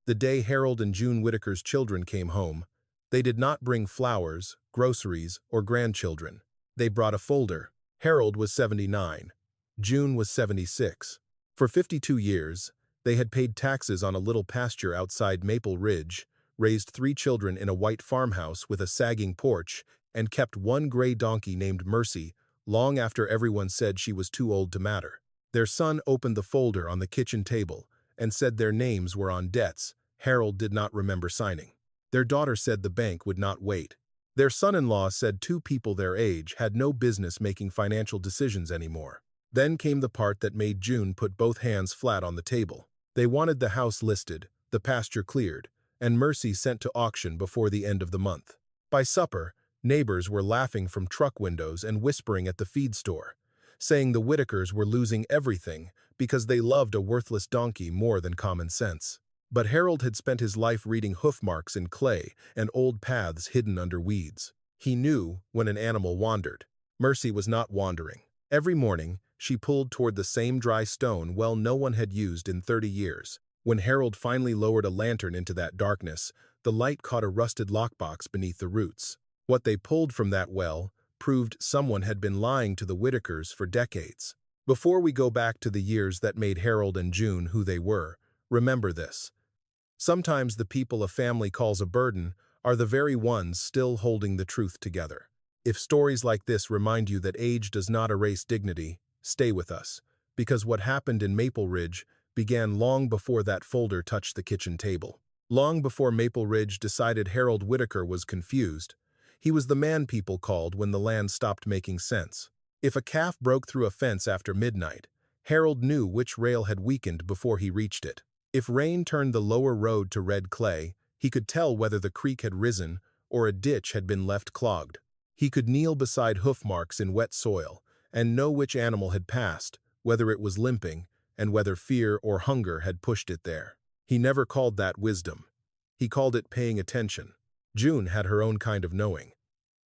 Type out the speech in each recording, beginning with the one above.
The day Harold and June Whitaker's children came home, they did not bring flowers, groceries, or grandchildren. They brought a folder. Harold was 79. June was 76. For 52 years, they had paid taxes on a little pasture outside Maple Ridge, raised 3 children in a white farmhouse with a sagging porch, and kept one gray donkey named Mercy long after everyone said she was too old to matter. Their son opened the folder on the kitchen table and said their names were on debts Harold did not remember signing. Their daughter said the bank would not wait. Their son-in-law said 2 people their age had no business making financial decisions anymore. Then came the part that made June put both hands flat on the table. They wanted the house listed, the pasture cleared, and Mercy sent to auction before the end of the month. By supper, neighbors were laughing from truck windows and whispering at the feed store, saying the Whitakers were losing everything because they loved a worthless donkey more than common sense. But Harold had spent his life reading hoof marks in clay and old paths hidden under weeds. He knew when an animal wandered. Mercy was not wandering. Every morning, she pulled toward the same dry stone well no one had used in 30 years. When Harold finally lowered a lantern into that darkness, the light caught a rusted lockbox beneath the roots. What they pulled from that well proved someone had been lying to the Whitakers for decades. Before we go back to the years that made Harold and June who they were, remember this. Sometimes the people a family calls a burden are the very ones still holding the truth together. If stories like this remind you that age does not erase dignity, stay with us, because what happened in Maple Ridge began long before that folder touched the kitchen table. Long before Maple Ridge decided Harold Whitaker was confused, he was the man people called when the land stopped making sense. If a calf broke through a fence after midnight, Harold knew which rail had weakened before he reached it. If rain turned the lower road to red clay, he could tell whether the creek had risen or a ditch had been left clogged. He could kneel beside hoof marks in wet soil and know which animal had passed, whether it was limping, and whether fear or hunger had pushed it there. He never called that wisdom. He called it paying attention. June had her own kind of knowing.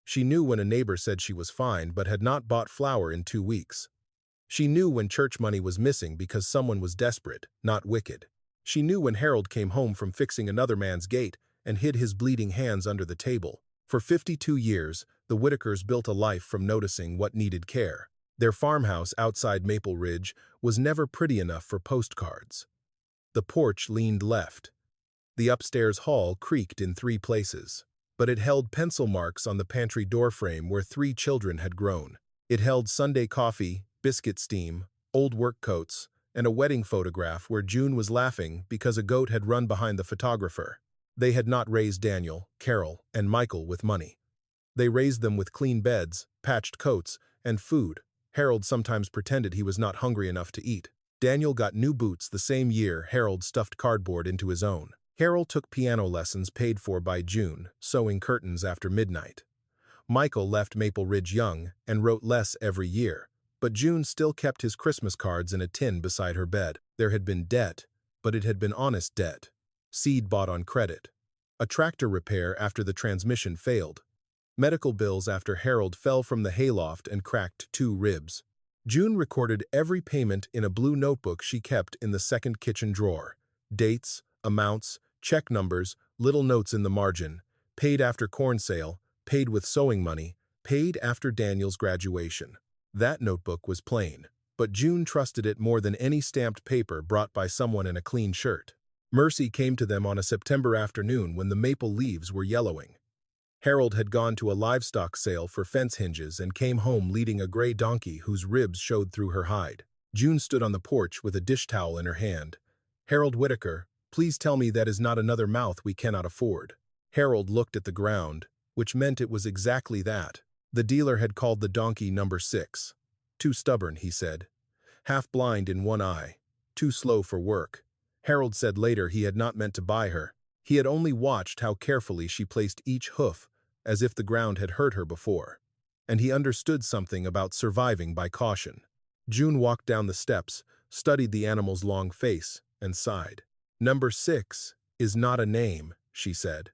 She knew when a neighbor said she was fine but had not bought flour in 2 weeks. She knew when church money was missing because someone was desperate, not wicked. She knew when Harold came home from fixing another man's gate and hid his bleeding hands under the table. For 52 years, the Whitakers built a life from noticing what needed care. Their farmhouse outside Maple Ridge was never pretty enough for postcards. The porch leaned left. The upstairs hall creaked in 3 places, but it held pencil marks on the pantry doorframe where 3 children had grown. It held Sunday coffee, biscuit steam, old work coats, and a wedding photograph where June was laughing because a goat had run behind the photographer. They had not raised Daniel, Carol, and Michael with money. They raised them with clean beds, patched coats, and food. Harold sometimes pretended he was not hungry enough to eat. Daniel got new boots the same year Harold stuffed cardboard into his own. Carol took piano lessons paid for by June, sewing curtains after midnight. Michael left Maple Ridge young and wrote less every year, but June still kept his Christmas cards in a tin beside her bed. There had been debt, but it had been honest debt. Seed bought on credit. A tractor repair after the transmission failed. Medical bills after Harold fell from the hayloft and cracked 2 ribs. June recorded every payment in a blue notebook she kept in the second kitchen drawer. Dates, amounts, check numbers, little notes in the margin. Paid after corn sale, paid with sewing money, paid after Daniel's graduation. That notebook was plain, but June trusted it more than any stamped paper brought by someone in a clean shirt. Mercy came to them on a September afternoon when the maple leaves were yellowing. Harold had gone to a livestock sale for fence hinges and came home leading a gray donkey whose ribs showed through her hide. June stood on the porch with a dish towel in her hand. "Harold Whitaker, please tell me that is not another mouth we cannot afford." Harold looked at the ground, which meant it was exactly that. The dealer had called the donkey number 6. "Too stubborn," he said. "Half blind in one eye. Too slow for work." Harold said later he had not meant to buy her. He had only watched how carefully she placed each hoof, as if the ground had hurt her before. And he understood something about surviving by caution. June walked down the steps, studied the animal's long face, and sighed. "Number 6 is not a name," she said.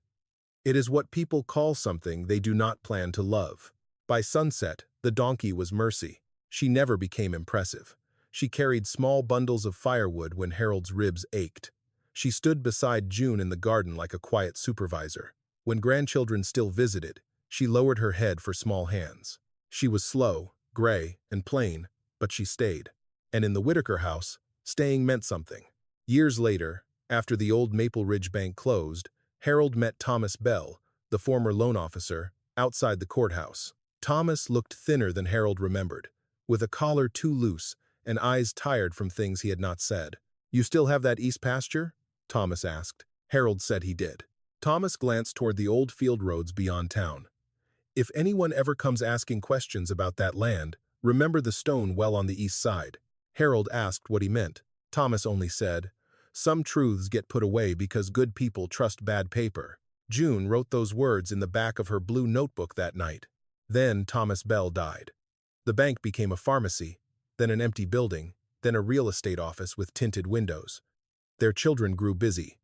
"It is what people call something they do not plan to love." By sunset, the donkey was Mercy. She never became impressive. She carried small bundles of firewood when Harold's ribs ached. She stood beside June in the garden like a quiet supervisor. When grandchildren still visited, she lowered her head for small hands. She was slow, gray, and plain, but she stayed. And in the Whitaker house, staying meant something. Years later, after the old Maple Ridge Bank closed, Harold met Thomas Bell, the former loan officer, outside the courthouse. Thomas looked thinner than Harold remembered, with a collar too loose and eyes tired from things he had not said. "You still have that east pasture?" Thomas asked. Harold said he did. Thomas glanced toward the old field roads beyond town. "If anyone ever comes asking questions about that land, remember the stone well on the east side." Harold asked what he meant. Thomas only said, "Some truths get put away because good people trust bad paper." June wrote those words in the back of her blue notebook that night. Then Thomas Bell died. The bank became a pharmacy, then an empty building, then a real estate office with tinted windows. Their children grew busy.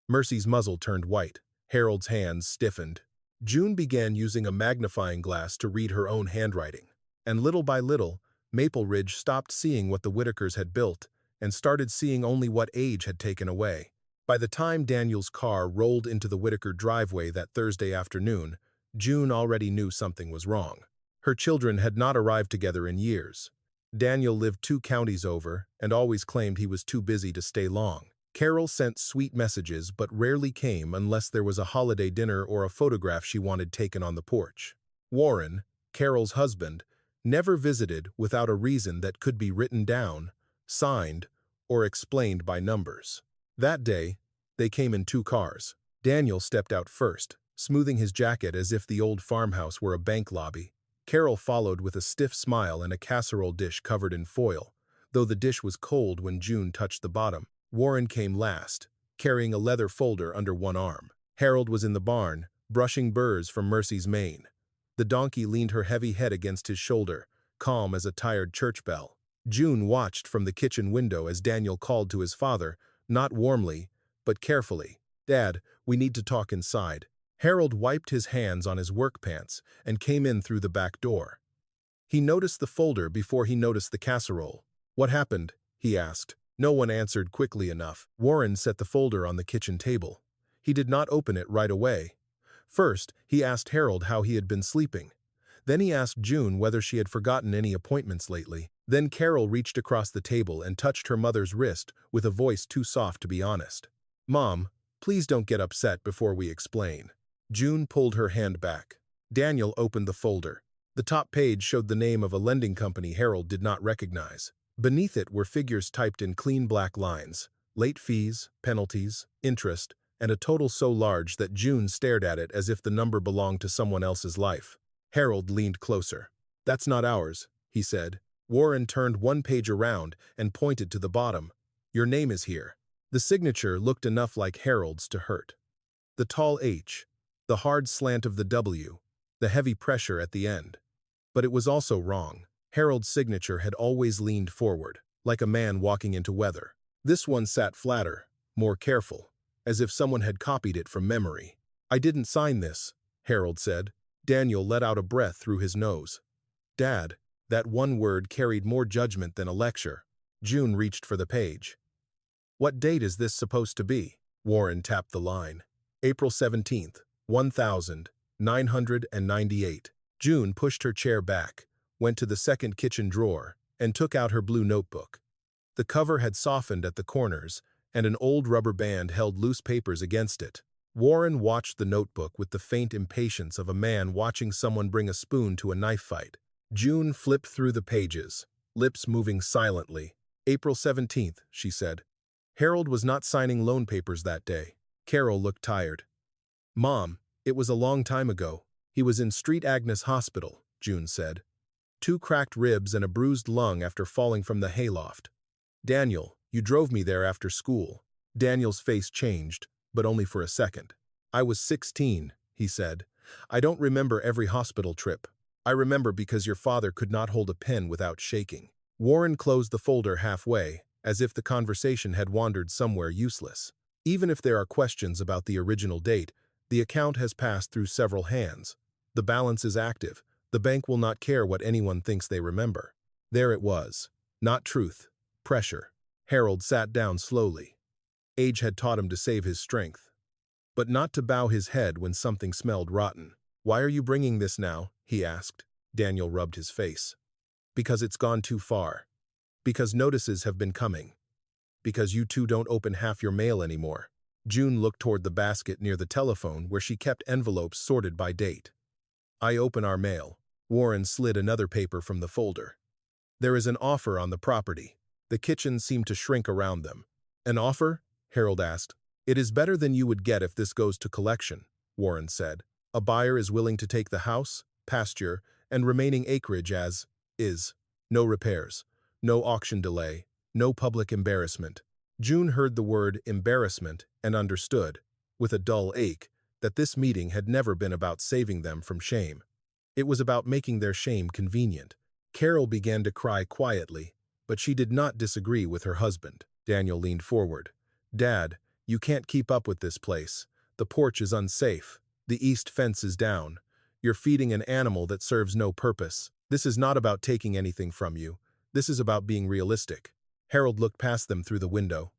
Mercy's muzzle turned white. Harold's hands stiffened. June began using a magnifying glass to read her own handwriting. And little by little, Maple Ridge stopped seeing what the Whitakers had built and started seeing only what age had taken away. By the time Daniel's car rolled into the Whitaker driveway that Thursday afternoon, June already knew something was wrong. Her children had not arrived together in years. Daniel lived 2 counties over and always claimed he was too busy to stay long. Carol sent sweet messages but rarely came unless there was a holiday dinner or a photograph she wanted taken on the porch. Warren, Carol's husband, never visited without a reason that could be written down, signed, or explained by numbers. That day, they came in 2 cars. Daniel stepped out first, smoothing his jacket as if the old farmhouse were a bank lobby. Carol followed with a stiff smile and a casserole dish covered in foil, though the dish was cold when June touched the bottom. Warren came last, carrying a leather folder under one arm. Harold was in the barn, brushing burrs from Mercy's mane. The donkey leaned her heavy head against his shoulder, calm as a tired church bell. June watched from the kitchen window as Daniel called to his father, not warmly, but carefully. "Dad, we need to talk inside." Harold wiped his hands on his work pants and came in through the back door. He noticed the folder before he noticed the casserole. "What happened?" he asked. No one answered quickly enough. Warren set the folder on the kitchen table. He did not open it right away. First, he asked Harold how he had been sleeping. Then he asked June whether she had forgotten any appointments lately. Then Carol reached across the table and touched her mother's wrist with a voice too soft to be honest. "Mom, please don't get upset before we explain." June pulled her hand back. Daniel opened the folder. The top page showed the name of a lending company Harold did not recognize. Beneath it were figures typed in clean black lines, late fees, penalties, interest, and a total so large that June stared at it as if the number belonged to someone else's life. Harold leaned closer. "That's not ours," he said. Warren turned one page around and pointed to the bottom. "Your name is here." The signature looked enough like Harold's to hurt. The tall H, the hard slant of the W, the heavy pressure at the end. But it was also wrong. Harold's signature had always leaned forward, like a man walking into weather. This one sat flatter, more careful, as if someone had copied it from memory. "I didn't sign this," Harold said. Daniel let out a breath through his nose. "Dad," that one word carried more judgment than a lecture. June reached for the page. "What date is this supposed to be?" Warren tapped the line. "April 17th, 1998. June pushed her chair back, went to the second kitchen drawer, and took out her blue notebook. The cover had softened at the corners, and an old rubber band held loose papers against it. Warren watched the notebook with the faint impatience of a man watching someone bring a spoon to a knife fight. June flipped through the pages, lips moving silently. "April 17th, she said. Harold was not signing loan papers that day. Carol looked tired. "Mom, it was a long time ago. He was in Street Agnes Hospital," June said. 2 cracked ribs and a bruised lung after falling from the hayloft. "Daniel, you drove me there after school." Daniel's face changed, but only for a second. "I was 16, he said. "I don't remember every hospital trip. I remember because your father could not hold a pen without shaking." Warren closed the folder halfway, as if the conversation had wandered somewhere useless. "Even if there are questions about the original date, the account has passed through several hands. The balance is active. The bank will not care what anyone thinks they remember." There it was. Not truth. Pressure. Harold sat down slowly. Age had taught him to save his strength, but not to bow his head when something smelled rotten. "Why are you bringing this now?" he asked. Daniel rubbed his face. "Because it's gone too far. Because notices have been coming. Because you two don't open half your mail anymore." June looked toward the basket near the telephone where she kept envelopes sorted by date. "I open our mail." Warren slid another paper from the folder. "There is an offer on the property." The kitchen seemed to shrink around them. "An offer?" Harold asked. "It is better than you would get if this goes to collection," Warren said. "A buyer is willing to take the house, pasture, and remaining acreage as is. No repairs, no auction delay, no public embarrassment." June heard the word embarrassment and understood, with a dull ache, that this meeting had never been about saving them from shame. It was about making their shame convenient. Carol began to cry quietly, but she did not disagree with her husband. Daniel leaned forward. "Dad, you can't keep up with this place. The porch is unsafe. The east fence is down. You're feeding an animal that serves no purpose. This is not about taking anything from you. This is about being realistic." Harold looked past them through the window.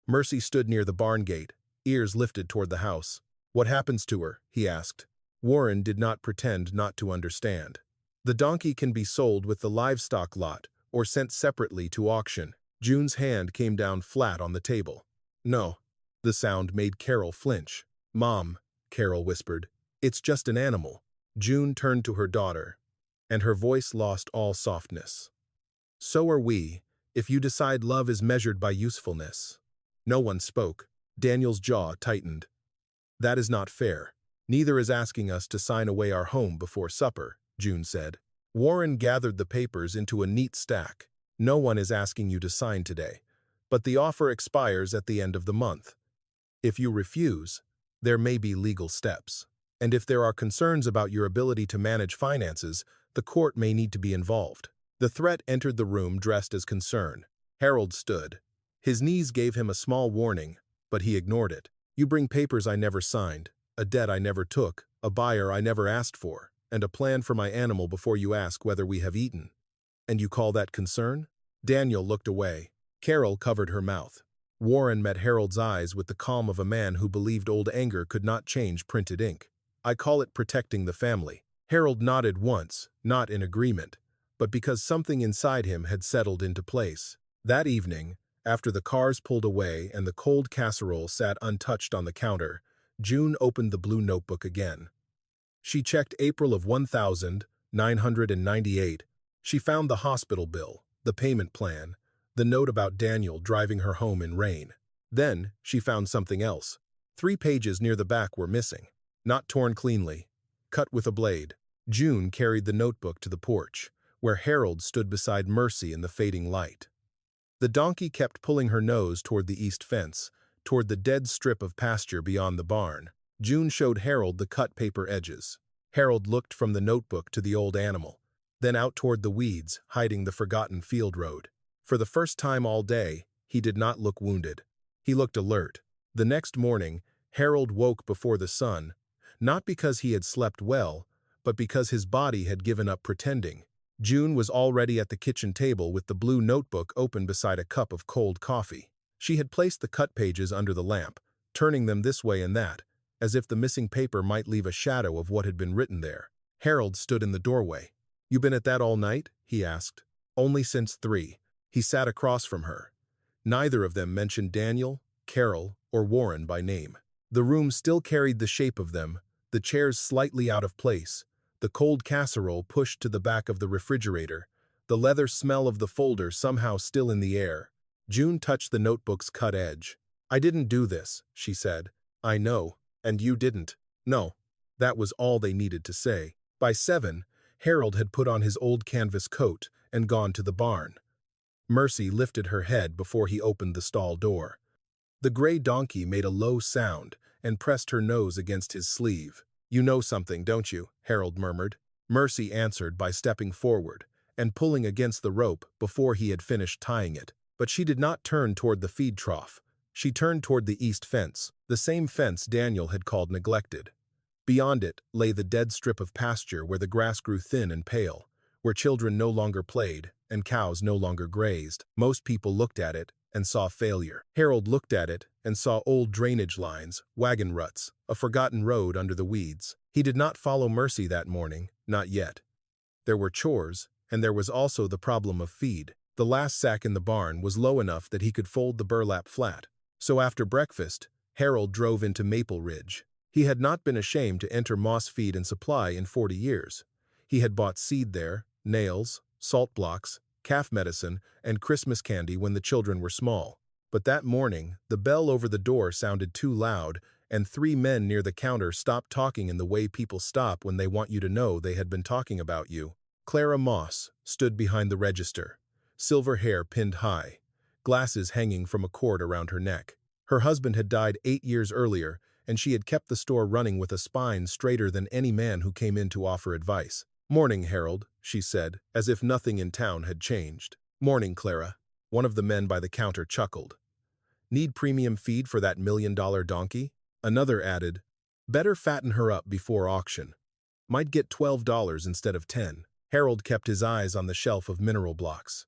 Mercy stood near the barn gate, ears lifted toward the house. "What happens to her?" he asked. Warren did not pretend not to understand. "The donkey can be sold with the livestock lot or sent separately to auction." June's hand came down flat on the table. "No." The sound made Carol flinch. "Mom," Carol whispered, "it's just an animal." June turned to her daughter, and her voice lost all softness. "So are we, if you decide love is measured by usefulness." No one spoke. Daniel's jaw tightened. "That is not fair. Neither is asking us to sign away our home before supper," June said. Warren gathered the papers into a neat stack. "No one is asking you to sign today, but the offer expires at the end of the month. If you refuse, there may be legal steps. And if there are concerns about your ability to manage finances, the court may need to be involved." The threat entered the room dressed as concern. Harold stood. His knees gave him a small warning, but he ignored it. "You bring papers I never signed, a debt I never took, a buyer I never asked for, and a plan for my animal before you ask whether we have eaten. And you call that concern?" Daniel looked away. Carol covered her mouth. Warren met Harold's eyes with the calm of a man who believed old anger could not change printed ink. "I call it protecting the family." Harold nodded once, not in agreement, but because something inside him had settled into place. That evening, after the cars pulled away and the cold casserole sat untouched on the counter, June opened the blue notebook again. She checked April of 1998. She found the hospital bill, the payment plan, the note about Daniel driving her home in rain. Then, she found something else. 3 pages near the back were missing. Not torn cleanly. Cut with a blade. June carried the notebook to the porch, where Harold stood beside Mercy in the fading light. The donkey kept pulling her nose toward the east fence, toward the dead strip of pasture beyond the barn. June showed Harold the cut paper edges. Harold looked from the notebook to the old animal, then out toward the weeds, hiding the forgotten field road. For the first time all day, he did not look wounded. He looked alert. The next morning, Harold woke before the sun, not because he had slept well, but because his body had given up pretending. June was already at the kitchen table with the blue notebook open beside a cup of cold coffee. She had placed the cut pages under the lamp, turning them this way and that, as if the missing paper might leave a shadow of what had been written there. Harold stood in the doorway. "You been at that all night?" he asked. "Only since 3. He sat across from her. Neither of them mentioned Daniel, Carol, or Warren by name. The room still carried the shape of them, the chairs slightly out of place, the cold casserole pushed to the back of the refrigerator, the leather smell of the folder somehow still in the air. June touched the notebook's cut edge. "I didn't do this," she said. "I know, and you didn't." No, that was all they needed to say. By 7, Harold had put on his old canvas coat and gone to the barn. Mercy lifted her head before he opened the stall door. The gray donkey made a low sound and pressed her nose against his sleeve. "You know something, don't you?" Harold murmured. Mercy answered by stepping forward and pulling against the rope before he had finished tying it. But she did not turn toward the feed trough. She turned toward the east fence, the same fence Daniel had called neglected. Beyond it lay the dead strip of pasture where the grass grew thin and pale, where children no longer played and cows no longer grazed. Most people looked at it, and saw failure. Harold looked at it and saw old drainage lines, wagon ruts, a forgotten road under the weeds. He did not follow Mercy that morning, not yet. There were chores, and there was also the problem of feed. The last sack in the barn was low enough that he could fold the burlap flat. So after breakfast, Harold drove into Maple Ridge. He had not been ashamed to enter Moss Feed and Supply in 40 years. He had bought seed there, nails, salt blocks, calf medicine, and Christmas candy when the children were small. But that morning, the bell over the door sounded too loud, and 3 men near the counter stopped talking in the way people stop when they want you to know they had been talking about you. Clara Moss stood behind the register, silver hair pinned high, glasses hanging from a cord around her neck. Her husband had died 8 years earlier, and she had kept the store running with a spine straighter than any man who came in to offer advice. "Morning, Harold," she said, as if nothing in town had changed. "Morning, Clara." One of the men by the counter chuckled. "Need premium feed for that $1 million donkey?" Another added, "Better fatten her up before auction. Might get $12 instead of 10. Harold kept his eyes on the shelf of mineral blocks.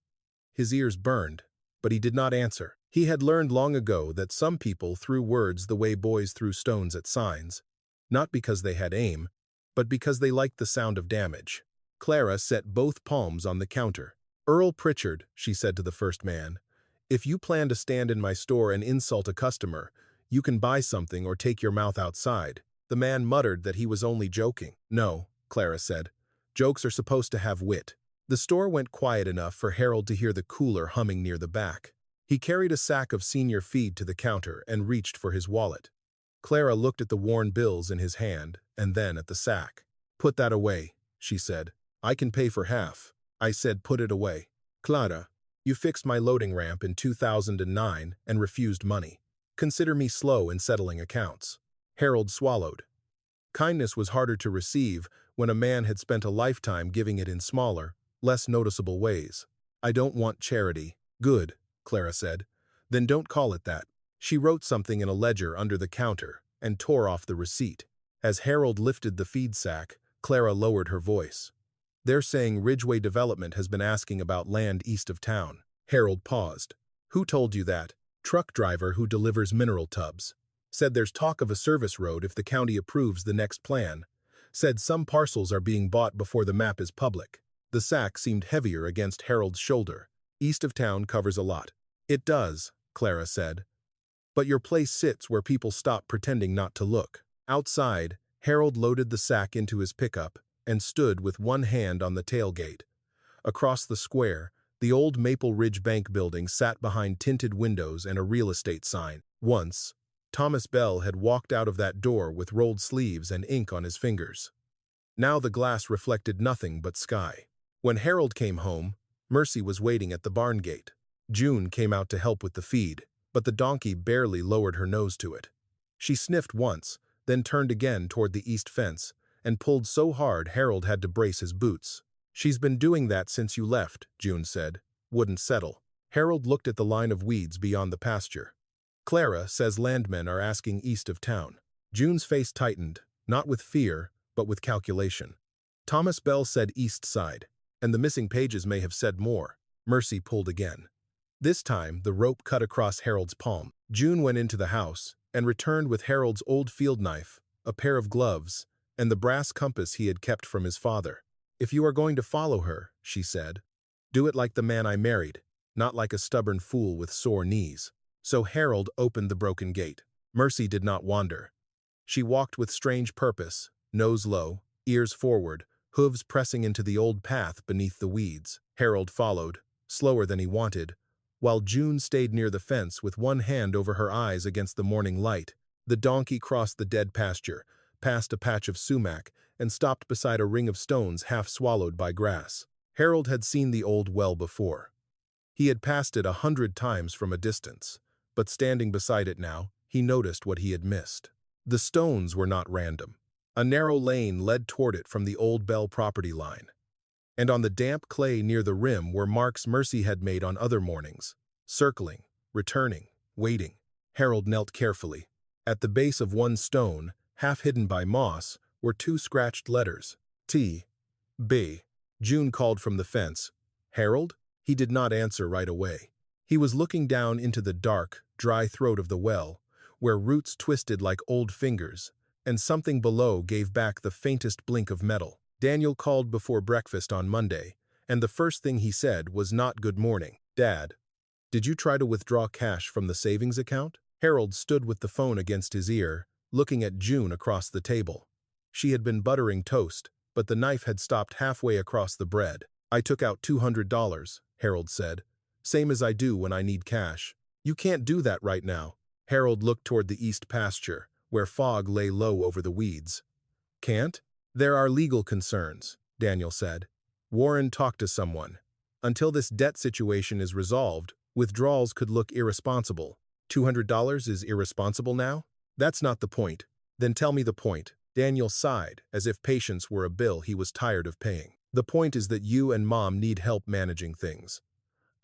His ears burned, but he did not answer. He had learned long ago that some people threw words the way boys threw stones at signs, not because they had aim, but because they liked the sound of damage. Clara set both palms on the counter. "Earl Pritchard," she said to the first man, "if you plan to stand in my store and insult a customer, you can buy something or take your mouth outside." The man muttered that he was only joking. "No," Clara said. "Jokes are supposed to have wit." The store went quiet enough for Harold to hear the cooler humming near the back. He carried a sack of senior feed to the counter and reached for his wallet. Clara looked at the worn bills in his hand and then at the sack. "Put that away," she said. "I can pay for half." I said put it away. "Clara, you fixed my loading ramp in 2009 and refused money. Consider me slow in settling accounts." Harold swallowed. Kindness was harder to receive when a man had spent a lifetime giving it in smaller, less noticeable ways. "I don't want charity." "Good," Clara said. "Then don't call it that." She wrote something in a ledger under the counter and tore off the receipt. As Harold lifted the feed sack, Clara lowered her voice. "They're saying Ridgeway Development has been asking about land east of town." Harold paused. "Who told you that?" "Truck driver who delivers mineral tubs. Said there's talk of a service road if the county approves the next plan. Said some parcels are being bought before the map is public." The sack seemed heavier against Harold's shoulder. "East of town covers a lot." "It does," Clara said. "But your place sits where people stop pretending not to look." Outside, Harold loaded the sack into his pickup and stood with one hand on the tailgate. Across the square, the old Maple Ridge Bank building sat behind tinted windows and a real estate sign. Once, Thomas Bell had walked out of that door with rolled sleeves and ink on his fingers. Now the glass reflected nothing but sky. When Harold came home, Mercy was waiting at the barn gate. June came out to help with the feed, but the donkey barely lowered her nose to it. She sniffed once, then turned again toward the east fence, and pulled so hard Harold had to brace his boots. "She's been doing that since you left," June said. "Wouldn't settle." Harold looked at the line of weeds beyond the pasture. "Clara says landmen are asking east of town." June's face tightened, not with fear, but with calculation. "Thomas Bell said east side, and the missing pages may have said more." Mercy pulled again. This time, the rope cut across Harold's palm. June went into the house and returned with Harold's old field knife, a pair of gloves, and the brass compass he had kept from his father. "If you are going to follow her," she said, "do it like the man I married, not like a stubborn fool with sore knees." So Harold opened the broken gate. Mercy did not wander. She walked with strange purpose, nose low, ears forward, hooves pressing into the old path beneath the weeds. Harold followed, slower than he wanted, while June stayed near the fence with one hand over her eyes against the morning light. The donkey crossed the dead pasture, passed a patch of sumac, and stopped beside a ring of stones half swallowed by grass. Harold had seen the old well before. He had passed it 100 times from a distance, but standing beside it now, he noticed what he had missed. The stones were not random. A narrow lane led toward it from the old Bell property line. And on the damp clay near the rim were marks Mercy had made on other mornings, circling, returning, waiting. Harold knelt carefully. At the base of one stone, half hidden by moss, were 2 scratched letters. T. B. June called from the fence. "Harold?" He did not answer right away. He was looking down into the dark, dry throat of the well, where roots twisted like old fingers, and something below gave back the faintest blink of metal. Daniel called before breakfast on Monday, and the first thing he said was not good morning. "Dad, did you try to withdraw cash from the savings account?" Harold stood with the phone against his ear, looking at June across the table. She had been buttering toast, but the knife had stopped halfway across the bread. "I took out $200, Harold said. "Same as I do when I need cash." "You can't do that right now." Harold looked toward the east pasture, where fog lay low over the weeds. "Can't?" "There are legal concerns," Daniel said. "Warren talked to someone. Until this debt situation is resolved, withdrawals could look irresponsible." $200 is irresponsible now? "That's not the point." "Then tell me the point." Daniel sighed, as if patience were a bill he was tired of paying. "The point is that you and Mom need help managing things.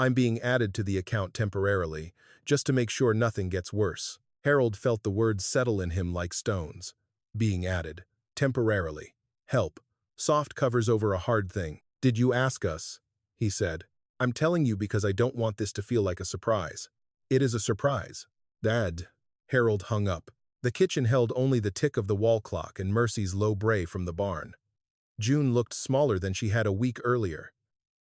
I'm being added to the account temporarily, just to make sure nothing gets worse." Harold felt the words settle in him like stones. Being added. Temporarily. Help. Soft covers over a hard thing. "Did you ask us?" he said. "I'm telling you because I don't want this to feel like a surprise." "It is a surprise." "Dad." Harold hung up. The kitchen held only the tick of the wall clock and Mercy's low bray from the barn. June looked smaller than she had a week earlier,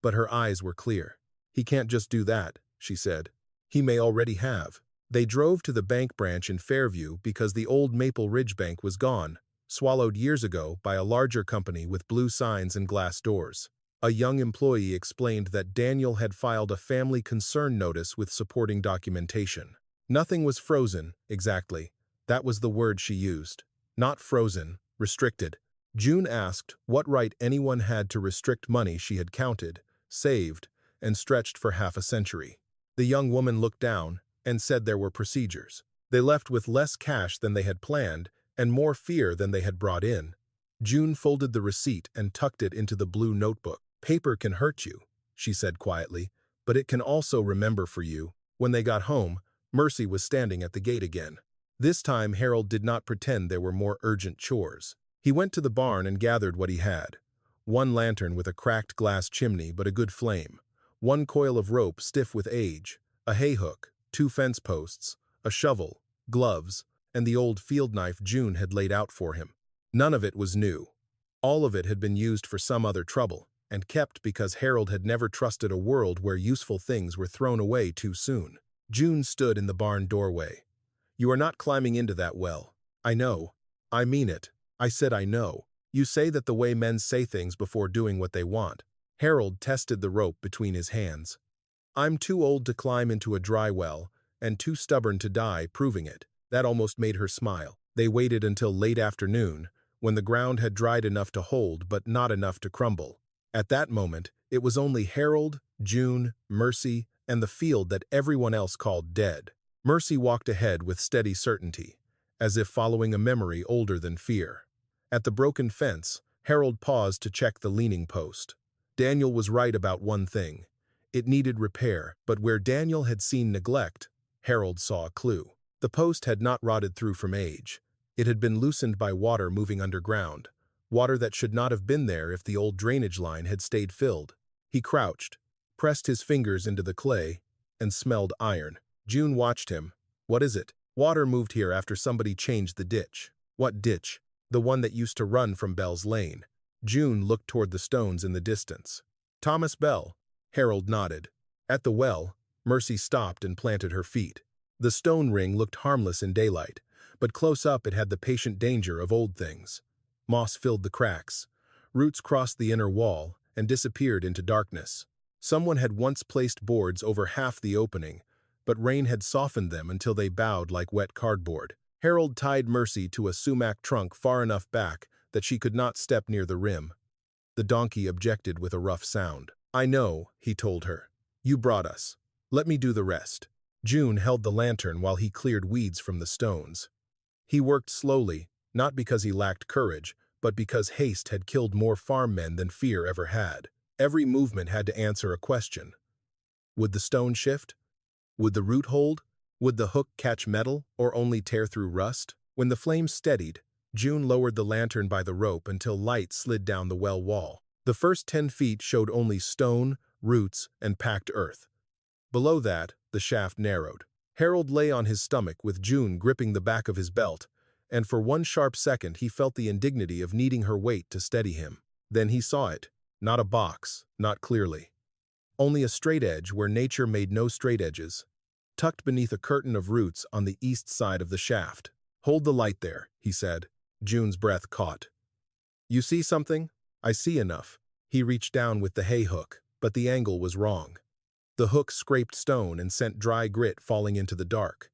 but her eyes were clear. "He can't just do that," she said. "He may already have." They drove to the bank branch in Fairview because the old Maple Ridge Bank was gone, swallowed years ago by a larger company with blue signs and glass doors. A young employee explained that Daniel had filed a family concern notice with supporting documentation. Nothing was frozen, exactly. That was the word she used. Not frozen, restricted. June asked what right anyone had to restrict money she had counted, saved, and stretched for half a century. The young woman looked down and said there were procedures. They left with less cash than they had planned and more fear than they had brought in. June folded the receipt and tucked it into the blue notebook. "Paper can hurt you," she said quietly, "but it can also remember for you." When they got home, Mercy was standing at the gate again. This time Harold did not pretend there were more urgent chores. He went to the barn and gathered what he had. One lantern with a cracked glass chimney but a good flame. One coil of rope stiff with age, a hay hook, 2 fence posts, a shovel, gloves, and the old field knife June had laid out for him. None of it was new. All of it had been used for some other trouble, and kept because Harold had never trusted a world where useful things were thrown away too soon. June stood in the barn doorway. "You are not climbing into that well." "I know. I mean it. I said I know. You say that the way men say things before doing what they want." Harold tested the rope between his hands. "I'm too old to climb into a dry well, and too stubborn to die proving it." That almost made her smile. They waited until late afternoon, when the ground had dried enough to hold but not enough to crumble. At that moment, it was only Harold, June, Mercy, and the field that everyone else called dead. Mercy walked ahead with steady certainty, as if following a memory older than fear. At the broken fence, Harold paused to check the leaning post. Daniel was right about one thing. It needed repair, but where Daniel had seen neglect, Harold saw a clue. The post had not rotted through from age. It had been loosened by water moving underground, water that should not have been there if the old drainage line had stayed filled. He crouched, pressed his fingers into the clay, and smelled iron. June watched him. "What is it?" "Water moved here after somebody changed the ditch." "What ditch?" "The one that used to run from Bell's Lane." June looked toward the stones in the distance. "Thomas Bell." Harold nodded. At the well, Mercy stopped and planted her feet. The stone ring looked harmless in daylight, but close up it had the patient danger of old things. Moss filled the cracks. Roots crossed the inner wall and disappeared into darkness. Someone had once placed boards over half the opening, but rain had softened them until they bowed like wet cardboard. Harold tied Mercy to a sumac trunk far enough back that she could not step near the rim. The donkey objected with a rough sound. "I know," he told her. "You brought us. Let me do the rest." June held the lantern while he cleared weeds from the stones. He worked slowly, not because he lacked courage, but because haste had killed more farm men than fear ever had. Every movement had to answer a question. Would the stone shift? Would the root hold? Would the hook catch metal or only tear through rust? When the flames steadied, June lowered the lantern by the rope until light slid down the well wall. The first 10 feet showed only stone, roots, and packed earth. Below that, the The shaft narrowed. Harold lay on his stomach with June gripping the back of his belt, and for one sharp second he felt the indignity of needing her weight to steady him. Then he saw it. Not a box, not clearly. Only a straight edge where nature made no straight edges, tucked beneath a curtain of roots on the east side of the shaft. "Hold the light there," he said. June's breath caught. "You see something?" "I see enough." He reached down with the hay hook, but the angle was wrong. The hook scraped stone and sent dry grit falling into the dark.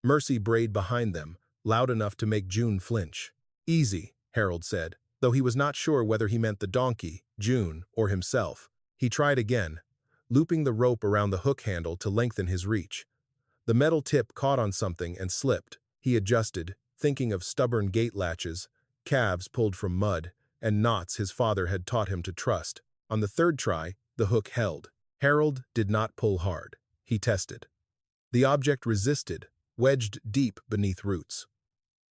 Mercy brayed behind them, loud enough to make June flinch. "Easy," Harold said, though he was not sure whether he meant the donkey, June, or himself. He tried again, looping the rope around the hook handle to lengthen his reach. The metal tip caught on something and slipped. He adjusted, thinking of stubborn gate latches, calves pulled from mud, and knots his father had taught him to trust. On the third try, the hook held. Harold did not pull hard. He tested. The object resisted, wedged deep beneath roots.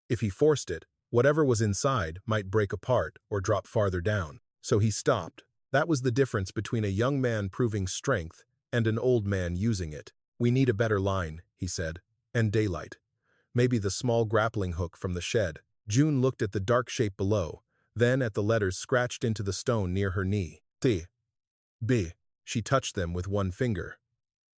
If he forced it, whatever was inside might break apart or drop farther down. So he stopped. That was the difference between a young man proving strength and an old man using it. "We need a better line," he said, "and daylight. Maybe the small grappling hook from the shed." June looked at the dark shape below, then at the letters scratched into the stone near her knee. T. B. She touched them with one finger.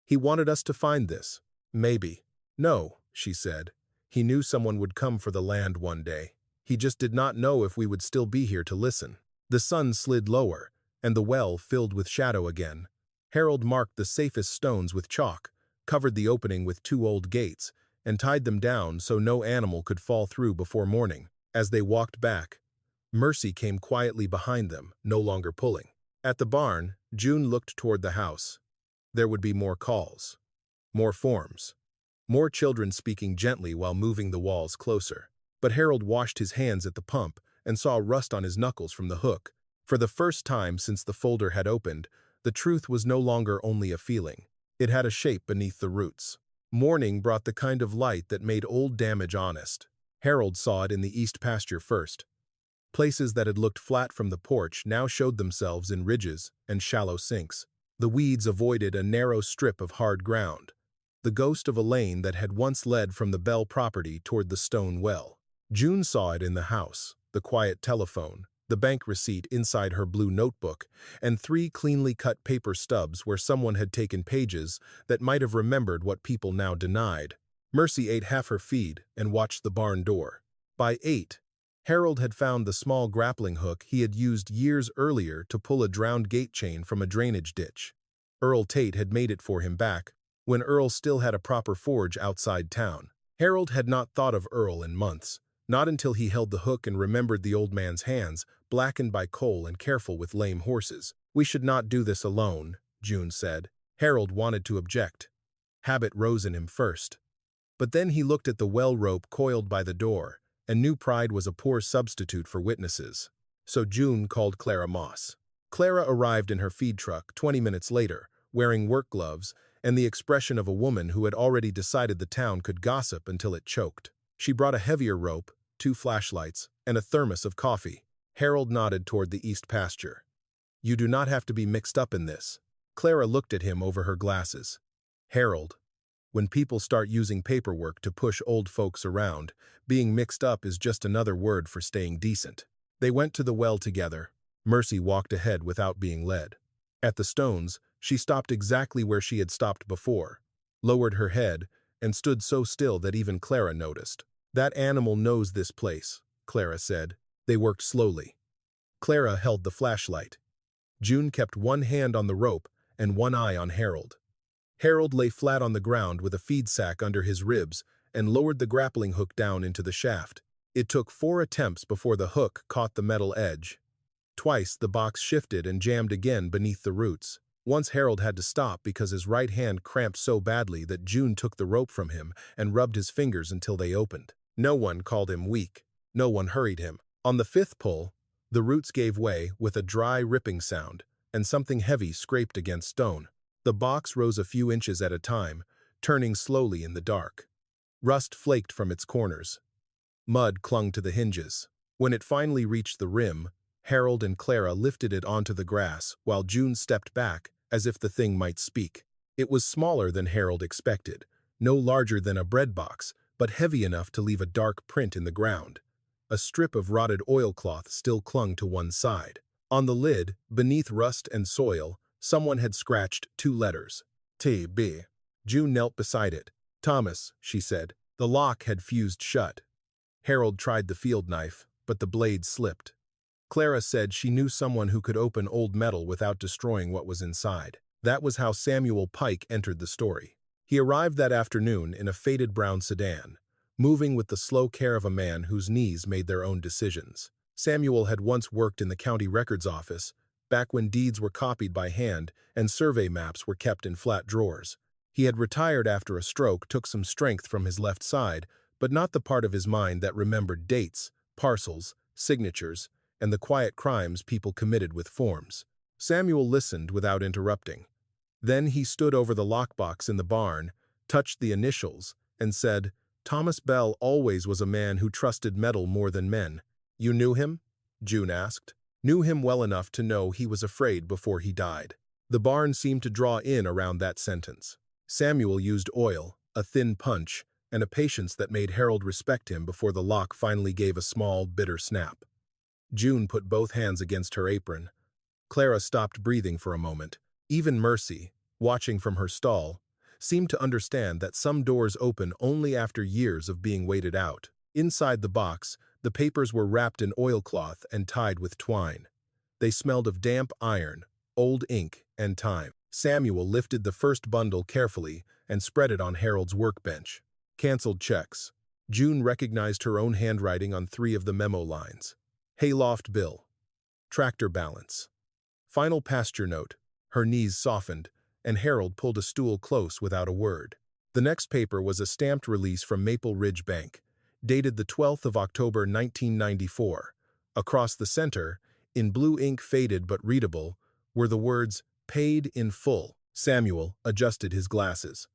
"He wanted us to find this." "Maybe." "No," she said. "He knew someone would come for the land one day. He just did not know if we would still be here to listen." The sun slid lower, and the well filled with shadow again. Harold marked the safest stones with chalk, covered the opening with 2 old gates, and tied them down so no animal could fall through before morning. As they walked back, Mercy came quietly behind them, no longer pulling. At the barn, June looked toward the house. There would be more calls, more forms, more children speaking gently while moving the walls closer. But Harold washed his hands at the pump and saw rust on his knuckles from the hook. For the first time since the folder had opened, the truth was no longer only a feeling. It had a shape beneath the roots. Morning brought the kind of light that made old damage honest. Harold saw it in the east pasture first. Places that had looked flat from the porch now showed themselves in ridges and shallow sinks. The weeds avoided a narrow strip of hard ground, the ghost of a lane that had once led from the Bell property toward the stone well. June saw it in the house, the quiet telephone, the bank receipt inside her blue notebook, and 3 cleanly cut paper stubs where someone had taken pages that might have remembered what people now denied. Mercy ate half her feed and watched the barn door. By 8, Harold had found the small grappling hook he had used years earlier to pull a drowned gate chain from a drainage ditch. Earl Tate had made it for him back, when Earl still had a proper forge outside town. Harold had not thought of Earl in months, not until he held the hook and remembered the old man's hands, blackened by coal and careful with lame horses. "We should not do this alone," June said. Harold wanted to object. Habit rose in him first. But then he looked at the well rope coiled by the door, and knew pride was a poor substitute for witnesses. So June called Clara Moss. Clara arrived in her feed truck 20 minutes later, wearing work gloves and the expression of a woman who had already decided the town could gossip until it choked. She brought a heavier rope, 2 flashlights, and a thermos of coffee. Harold nodded toward the east pasture. "You do not have to be mixed up in this." Clara looked at him over her glasses. "Harold, when people start using paperwork to push old folks around, being mixed up is just another word for staying decent." They went to the well together. Mercy walked ahead without being led. At the stones, she stopped exactly where she had stopped before, lowered her head, and stood so still that even Clara noticed. "That animal knows this place," Clara said. They worked slowly. Clara held the flashlight. June kept one hand on the rope and one eye on Harold. Harold lay flat on the ground with a feed sack under his ribs and lowered the grappling hook down into the shaft. It took 4 attempts before the hook caught the metal edge. Twice the box shifted and jammed again beneath the roots. Once Harold had to stop because his right hand cramped so badly that June took the rope from him and rubbed his fingers until they opened. No one called him weak. No one hurried him. On the 5th pull, the roots gave way with a dry ripping sound, and something heavy scraped against stone. The box rose a few inches at a time, turning slowly in the dark. Rust flaked from its corners. Mud clung to the hinges. When it finally reached the rim, Harold and Clara lifted it onto the grass while June stepped back as if the thing might speak. It was smaller than Harold expected, no larger than a bread box, but heavy enough to leave a dark print in the ground. A strip of rotted oilcloth still clung to one side. On the lid, beneath rust and soil, someone had scratched 2 letters. T.B. June knelt beside it. "Thomas," she said. The lock had fused shut. Harold tried the field knife, but the blade slipped. Clara said she knew someone who could open old metal without destroying what was inside. That was how Samuel Pike entered the story. He arrived that afternoon in a faded brown sedan, moving with the slow care of a man whose knees made their own decisions. Samuel had once worked in the county records office, back when deeds were copied by hand and survey maps were kept in flat drawers. He had retired after a stroke took some strength from his left side, but not the part of his mind that remembered dates, parcels, signatures, and the quiet crimes people committed with forms. Samuel listened without interrupting. Then he stood over the lockbox in the barn, touched the initials, and said, "Thomas Bell always was a man who trusted metal more than men." "You knew him?" June asked. "Knew him well enough to know he was afraid before he died." The barn seemed to draw in around that sentence. Samuel used oil, a thin punch, and a patience that made Harold respect him before the lock finally gave a small, bitter snap. June put both hands against her apron. Clara stopped breathing for a moment. Even Mercy, watching from her stall, seemed to understand that some doors open only after years of being waited out. Inside the box, the papers were wrapped in oilcloth and tied with twine. They smelled of damp iron, old ink, and time. Samuel lifted the first bundle carefully and spread it on Harold's workbench. Canceled checks. June recognized her own handwriting on 3 of the memo lines. Hayloft bill. Tractor balance. Final pasture note. Her knees softened, and Harold pulled a stool close without a word. The next paper was a stamped release from Maple Ridge Bank, dated the 12th of October 1994. Across the center, in blue ink faded but readable, were the words, "Paid in full." Samuel adjusted his glasses.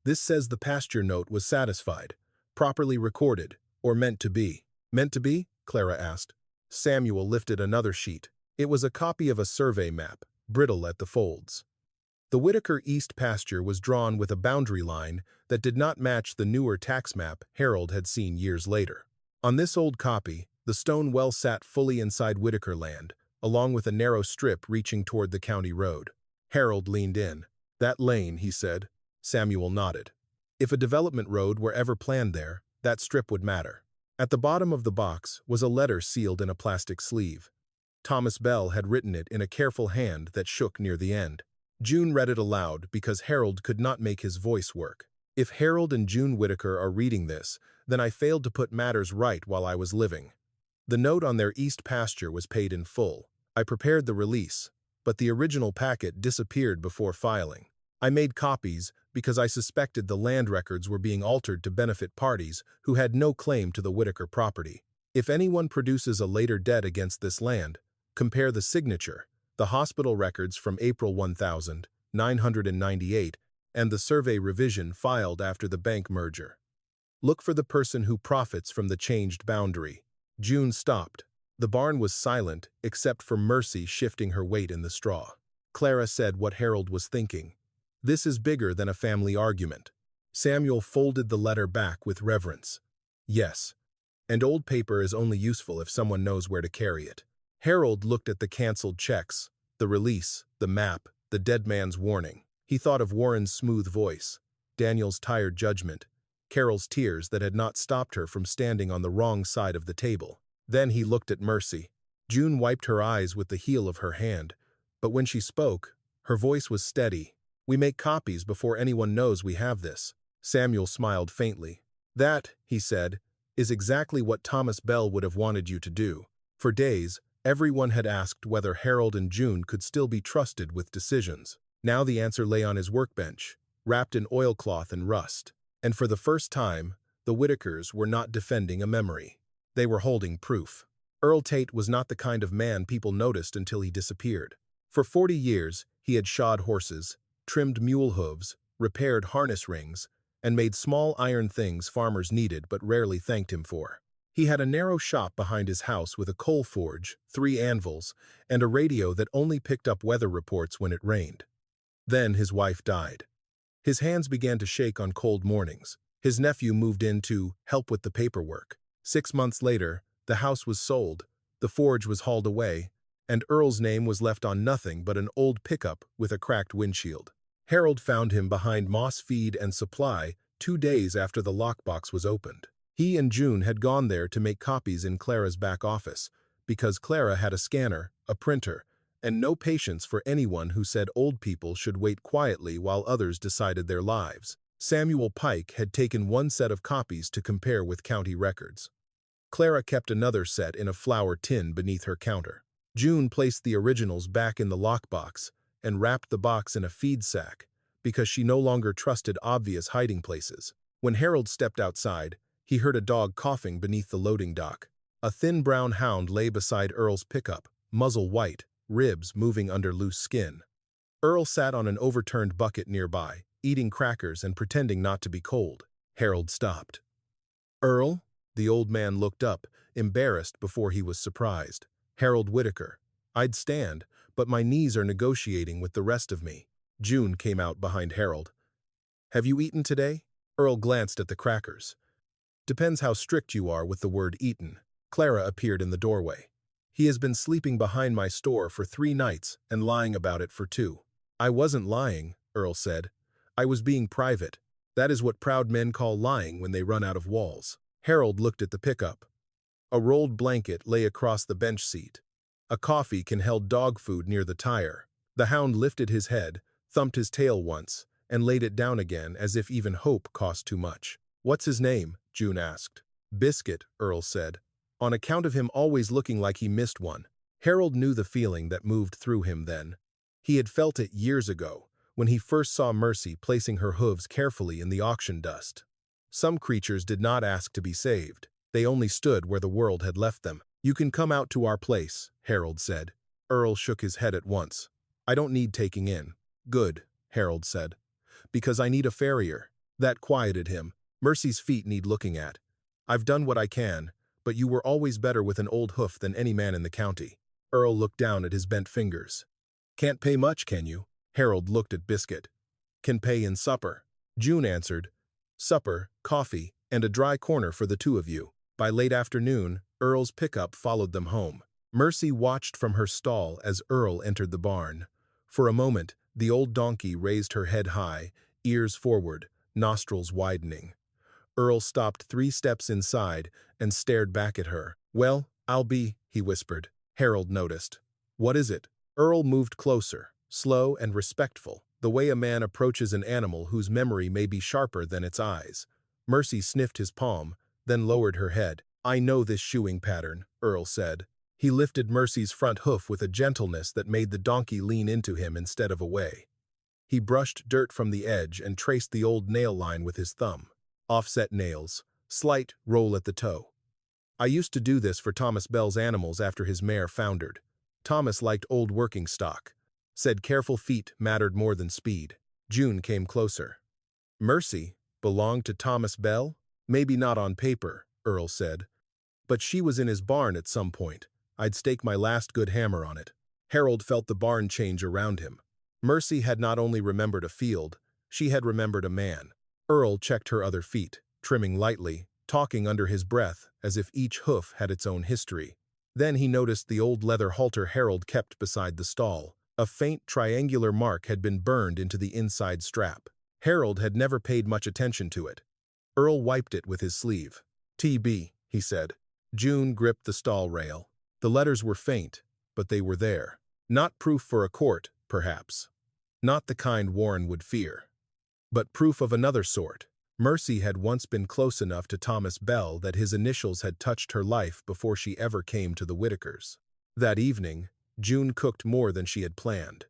"This says the pasture note was satisfied, properly recorded, or meant to be." "Meant to be?" Clara asked. Samuel lifted another sheet. It was a copy of a survey map, brittle at the folds. The Whitaker East pasture was drawn with a boundary line that did not match the newer tax map Harold had seen years later. On this old copy, the stone well sat fully inside Whitaker land, along with a narrow strip reaching toward the county road. Harold leaned in. "That lane," he said. Samuel nodded. If a development road were ever planned there, that strip would matter. At the bottom of the box was a letter sealed in a plastic sleeve. Thomas Bell had written it in a careful hand that shook near the end. June read it aloud because Harold could not make his voice work. "If Harold and June Whitaker are reading this, then I failed to put matters right while I was living. The note on their east pasture was paid in full. I prepared the release, but the original packet disappeared before filing. I made copies because I suspected the land records were being altered to benefit parties who had no claim to the Whitaker property. If anyone produces a later debt against this land, compare the signature, the hospital records from April 1998, and the survey revision filed after the bank merger. Look for the person who profits from the changed boundary." June stopped. The barn was silent, except for Mercy shifting her weight in the straw. Clara said what Harold was thinking. "This is bigger than a family argument." Samuel folded the letter back with reverence. "Yes, and old paper is only useful if someone knows where to carry it." Harold looked at the canceled checks, the release, the map, the dead man's warning. He thought of Warren's smooth voice, Daniel's tired judgment, Carol's tears that had not stopped her from standing on the wrong side of the table. Then he looked at Mercy. June wiped her eyes with the heel of her hand, but when she spoke, her voice was steady. "We make copies before anyone knows we have this." Samuel smiled faintly. "That," he said, "is exactly what Thomas Bell would have wanted you to do." For days, everyone had asked whether Harold and June could still be trusted with decisions. Now the answer lay on his workbench, wrapped in oilcloth and rust. And for the first time, the Whitakers were not defending a memory. They were holding proof. Earl Tate was not the kind of man people noticed until he disappeared. For 40 years, he had shod horses, trimmed mule hooves, repaired harness rings, and made small iron things farmers needed but rarely thanked him for. He had a narrow shop behind his house with a coal forge, 3 anvils, and a radio that only picked up weather reports when it rained. Then his wife died. His hands began to shake on cold mornings. His nephew moved in to help with the paperwork. 6 months later, the house was sold, the forge was hauled away, and Earl's name was left on nothing but an old pickup with a cracked windshield. Harold found him behind Moss Feed and Supply 2 days after the lockbox was opened. He and June had gone there to make copies in Clara's back office, because Clara had a scanner, a printer, and no patience for anyone who said old people should wait quietly while others decided their lives. Samuel Pike had taken one set of copies to compare with county records. Clara kept another set in a flour tin beneath her counter. June placed the originals back in the lockbox and wrapped the box in a feed sack because she no longer trusted obvious hiding places. When Harold stepped outside, he heard a dog coughing beneath the loading dock. A thin brown hound lay beside Earl's pickup, muzzle white, ribs moving under loose skin. Earl sat on an overturned bucket nearby, eating crackers and pretending not to be cold. Harold stopped. "Earl?" The old man looked up, embarrassed before he was surprised. "Harold Whitaker. I'd stand, but my knees are negotiating with the rest of me." June came out behind Harold. "Have you eaten today?" Earl glanced at the crackers. "Depends how strict you are with the word eaten." Clara appeared in the doorway. "He has been sleeping behind my store for 3 nights and lying about it for 2. "I wasn't lying," Earl said. "I was being private. That is what proud men call lying when they run out of walls." Harold looked at the pickup. A rolled blanket lay across the bench seat. A coffee can held dog food near the tire. The hound lifted his head, thumped his tail once, and laid it down again as if even hope cost too much. "What's his name?" June asked. "Biscuit," Earl said, on account of him always looking like he missed one. Harold knew the feeling that moved through him then. He had felt it years ago, when he first saw Mercy placing her hooves carefully in the auction dust. Some creatures did not ask to be saved. They only stood where the world had left them. "You can come out to our place," Harold said. Earl shook his head at once. "I don't need taking in." "Good," Harold said. "Because I need a farrier." That quieted him. "Mercy's feet need looking at. I've done what I can, but you were always better with an old hoof than any man in the county." Earl looked down at his bent fingers. "Can't pay much, can you?" Harold looked at Biscuit. "Can pay in supper." June answered. "Supper, coffee, and a dry corner for the 2 of you." By late afternoon, Earl's pickup followed them home. Mercy watched from her stall as Earl entered the barn. For a moment, the old donkey raised her head high, ears forward, nostrils widening. Earl stopped 3 steps inside and stared back at her. "Well, I'll be," he whispered. Harold noticed. "What is it?" Earl moved closer, slow and respectful, the way a man approaches an animal whose memory may be sharper than its eyes. Mercy sniffed his palm, then lowered her head. "I know this shoeing pattern," Earl said. He lifted Mercy's front hoof with a gentleness that made the donkey lean into him instead of away. He brushed dirt from the edge and traced the old nail line with his thumb. Offset nails, slight roll at the toe. "I used to do this for Thomas Bell's animals after his mare foundered. Thomas liked old working stock. Said careful feet mattered more than speed." June came closer. "Mercy belonged to Thomas Bell?" "Maybe not on paper," Earl said. "But she was in his barn at some point. I'd stake my last good hammer on it." Harold felt the barn change around him. Mercy had not only remembered a field, she had remembered a man. Earl checked her other feet, trimming lightly, talking under his breath as if each hoof had its own history. Then he noticed the old leather halter Harold kept beside the stall. A faint triangular mark had been burned into the inside strap. Harold had never paid much attention to it. Earl wiped it with his sleeve. "TB," he said. June gripped the stall rail. The letters were faint, but they were there. Not proof for a court, perhaps. Not the kind Warren would fear. But proof of another sort. Mercy had once been close enough to Thomas Bell that his initials had touched her life before she ever came to the Whitakers. That evening, June cooked more than she had planned.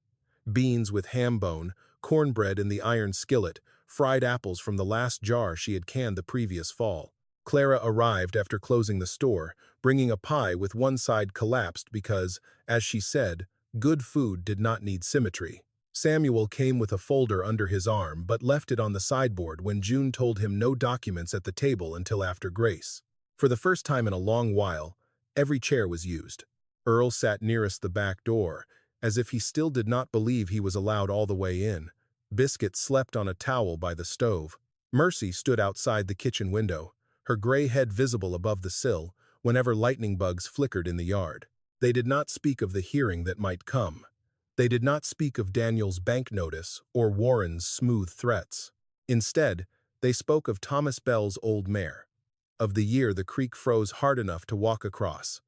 Beans with ham bone, cornbread in the iron skillet, fried apples from the last jar she had canned the previous fall. Clara arrived after closing the store, bringing a pie with one side collapsed because, as she said, good food did not need symmetry. Samuel came with a folder under his arm but left it on the sideboard when June told him no documents at the table until after grace. For the first time in a long while, every chair was used. Earl sat nearest the back door, as if he still did not believe he was allowed all the way in. Biscuit slept on a towel by the stove. Mercy stood outside the kitchen window, her gray head visible above the sill, whenever lightning bugs flickered in the yard. They did not speak of the hearing that might come. They did not speak of Daniel's bank notice or Warren's smooth threats. Instead, they spoke of Thomas Bell's old mare, of the year the creek froze hard enough to walk across,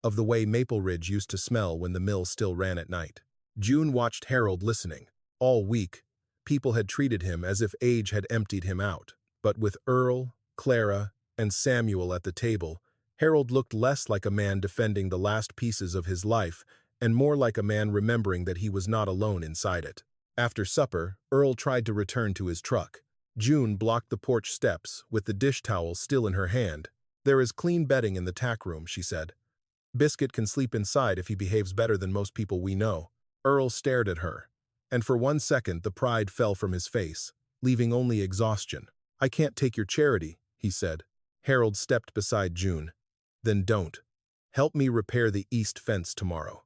of the way Maple Ridge used to smell when the mill still ran at night. June watched Harold listening. All week, people had treated him as if age had emptied him out. But with Earl, Clara, and Samuel at the table, Harold looked less like a man defending the last pieces of his life and more like a man remembering that he was not alone inside it. After supper, Earl tried to return to his truck. June blocked the porch steps, with the dish towel still in her hand. "There is clean bedding in the tack room," she said. "Biscuit can sleep inside if he behaves better than most people we know." Earl stared at her, and for 1 second the pride fell from his face, leaving only exhaustion. "I can't take your charity," he said. Harold stepped beside June. "Then don't. Help me repair the east fence tomorrow.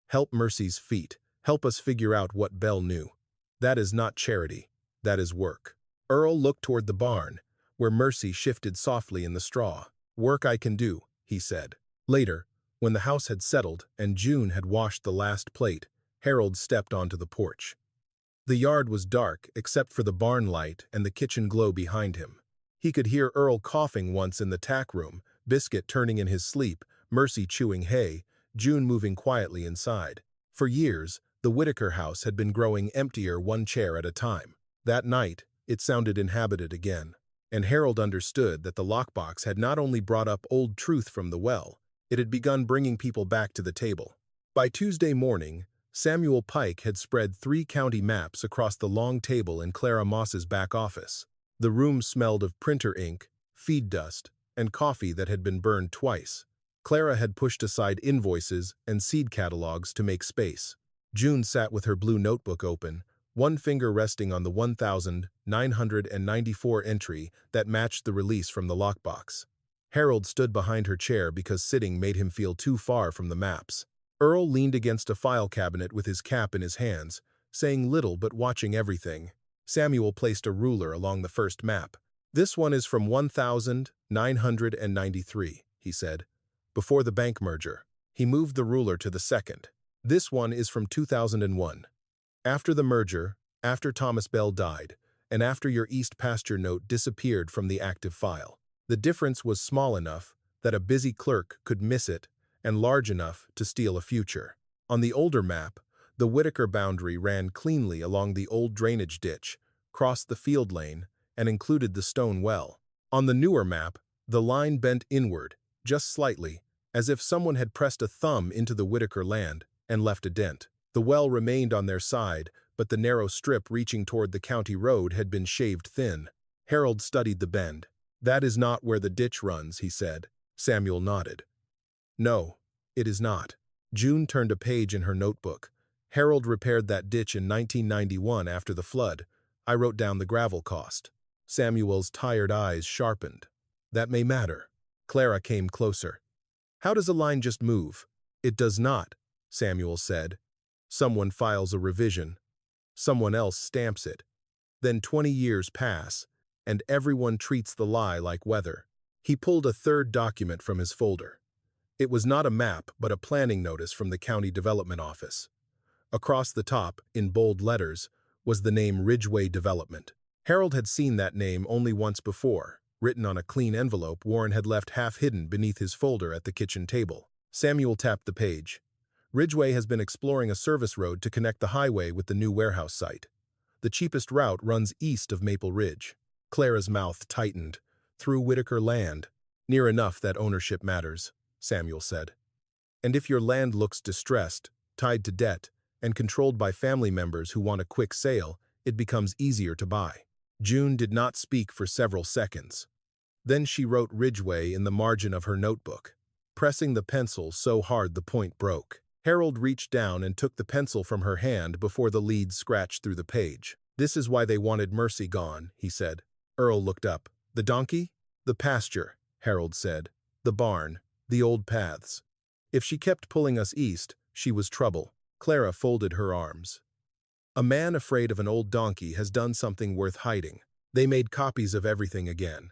Help Mercy's feet. Help us figure out what Bell knew. That is not charity. That is work." Earl looked toward the barn, where Mercy shifted softly in the straw. "Work I can do," he said. Later, when the house had settled and June had washed the last plate, Harold stepped onto the porch. The yard was dark except for the barn light and the kitchen glow behind him. He could hear Earl coughing once in the tack room, Biscuit turning in his sleep, Mercy chewing hay, June moving quietly inside. For years, the Whitaker house had been growing emptier one chair at a time. That night, it sounded inhabited again. And Harold understood that the lockbox had not only brought up old truth from the well, it had begun bringing people back to the table. By Tuesday morning, Samuel Pike had spread 3 county maps across the long table in Clara Moss's back office. The room smelled of printer ink, feed dust, and coffee that had been burned twice. Clara had pushed aside invoices and seed catalogs to make space. June sat with her blue notebook open, one finger resting on the 1,994 entry that matched the release from the lockbox. Harold stood behind her chair because sitting made him feel too far from the maps. Earl leaned against a file cabinet with his cap in his hands, saying little but watching everything. Samuel placed a ruler along the first map. "This one is from 1,993, he said. "Before the bank merger." He moved the ruler to the second. "This one is from 2001. After the merger, after Thomas Bell died, and after your East Pasture note disappeared from the active file. The difference was small enough that a busy clerk could miss it and large enough to steal a future." On the older map, the Whitaker boundary ran cleanly along the old drainage ditch, crossed the field lane, and included the stone well. On the newer map, the line bent inward, just slightly, as if someone had pressed a thumb into the Whitaker land and left a dent. The well remained on their side, but the narrow strip reaching toward the county road had been shaved thin. Harold studied the bend. "That is not where the ditch runs," he said. Samuel nodded. "No, it is not." June turned a page in her notebook. "Harold repaired that ditch in 1991 after the flood. I wrote down the gravel cost." Samuel's tired eyes sharpened. "That may matter." Clara came closer. "How does a line just move?" "It does not," Samuel said. "Someone files a revision. Someone else stamps it. Then 20 years pass, and everyone treats the lie like weather." He pulled a third document from his folder. It was not a map, but a planning notice from the County Development Office. Across the top, in bold letters, was the name Ridgeway Development. Harold had seen that name only once before, written on a clean envelope Warren had left half-hidden beneath his folder at the kitchen table. Samuel tapped the page. "Ridgeway has been exploring a service road to connect the highway with the new warehouse site. The cheapest route runs east of Maple Ridge." Clara's mouth tightened. "Through Whitaker land." "Near enough that ownership matters," Samuel said. "And if your land looks distressed, tied to debt, and controlled by family members who want a quick sale, it becomes easier to buy." June did not speak for several seconds. Then she wrote Ridgeway in the margin of her notebook, pressing the pencil so hard the point broke. Harold reached down and took the pencil from her hand before the lead scratched through the page. "This is why they wanted Mercy gone," he said. Earl looked up. "The donkey?" "The pasture," Harold said. "The barn, the old paths. If she kept pulling us east, she was trouble." Clara folded her arms. A man afraid of an old donkey has done something worth hiding. They made copies of everything again.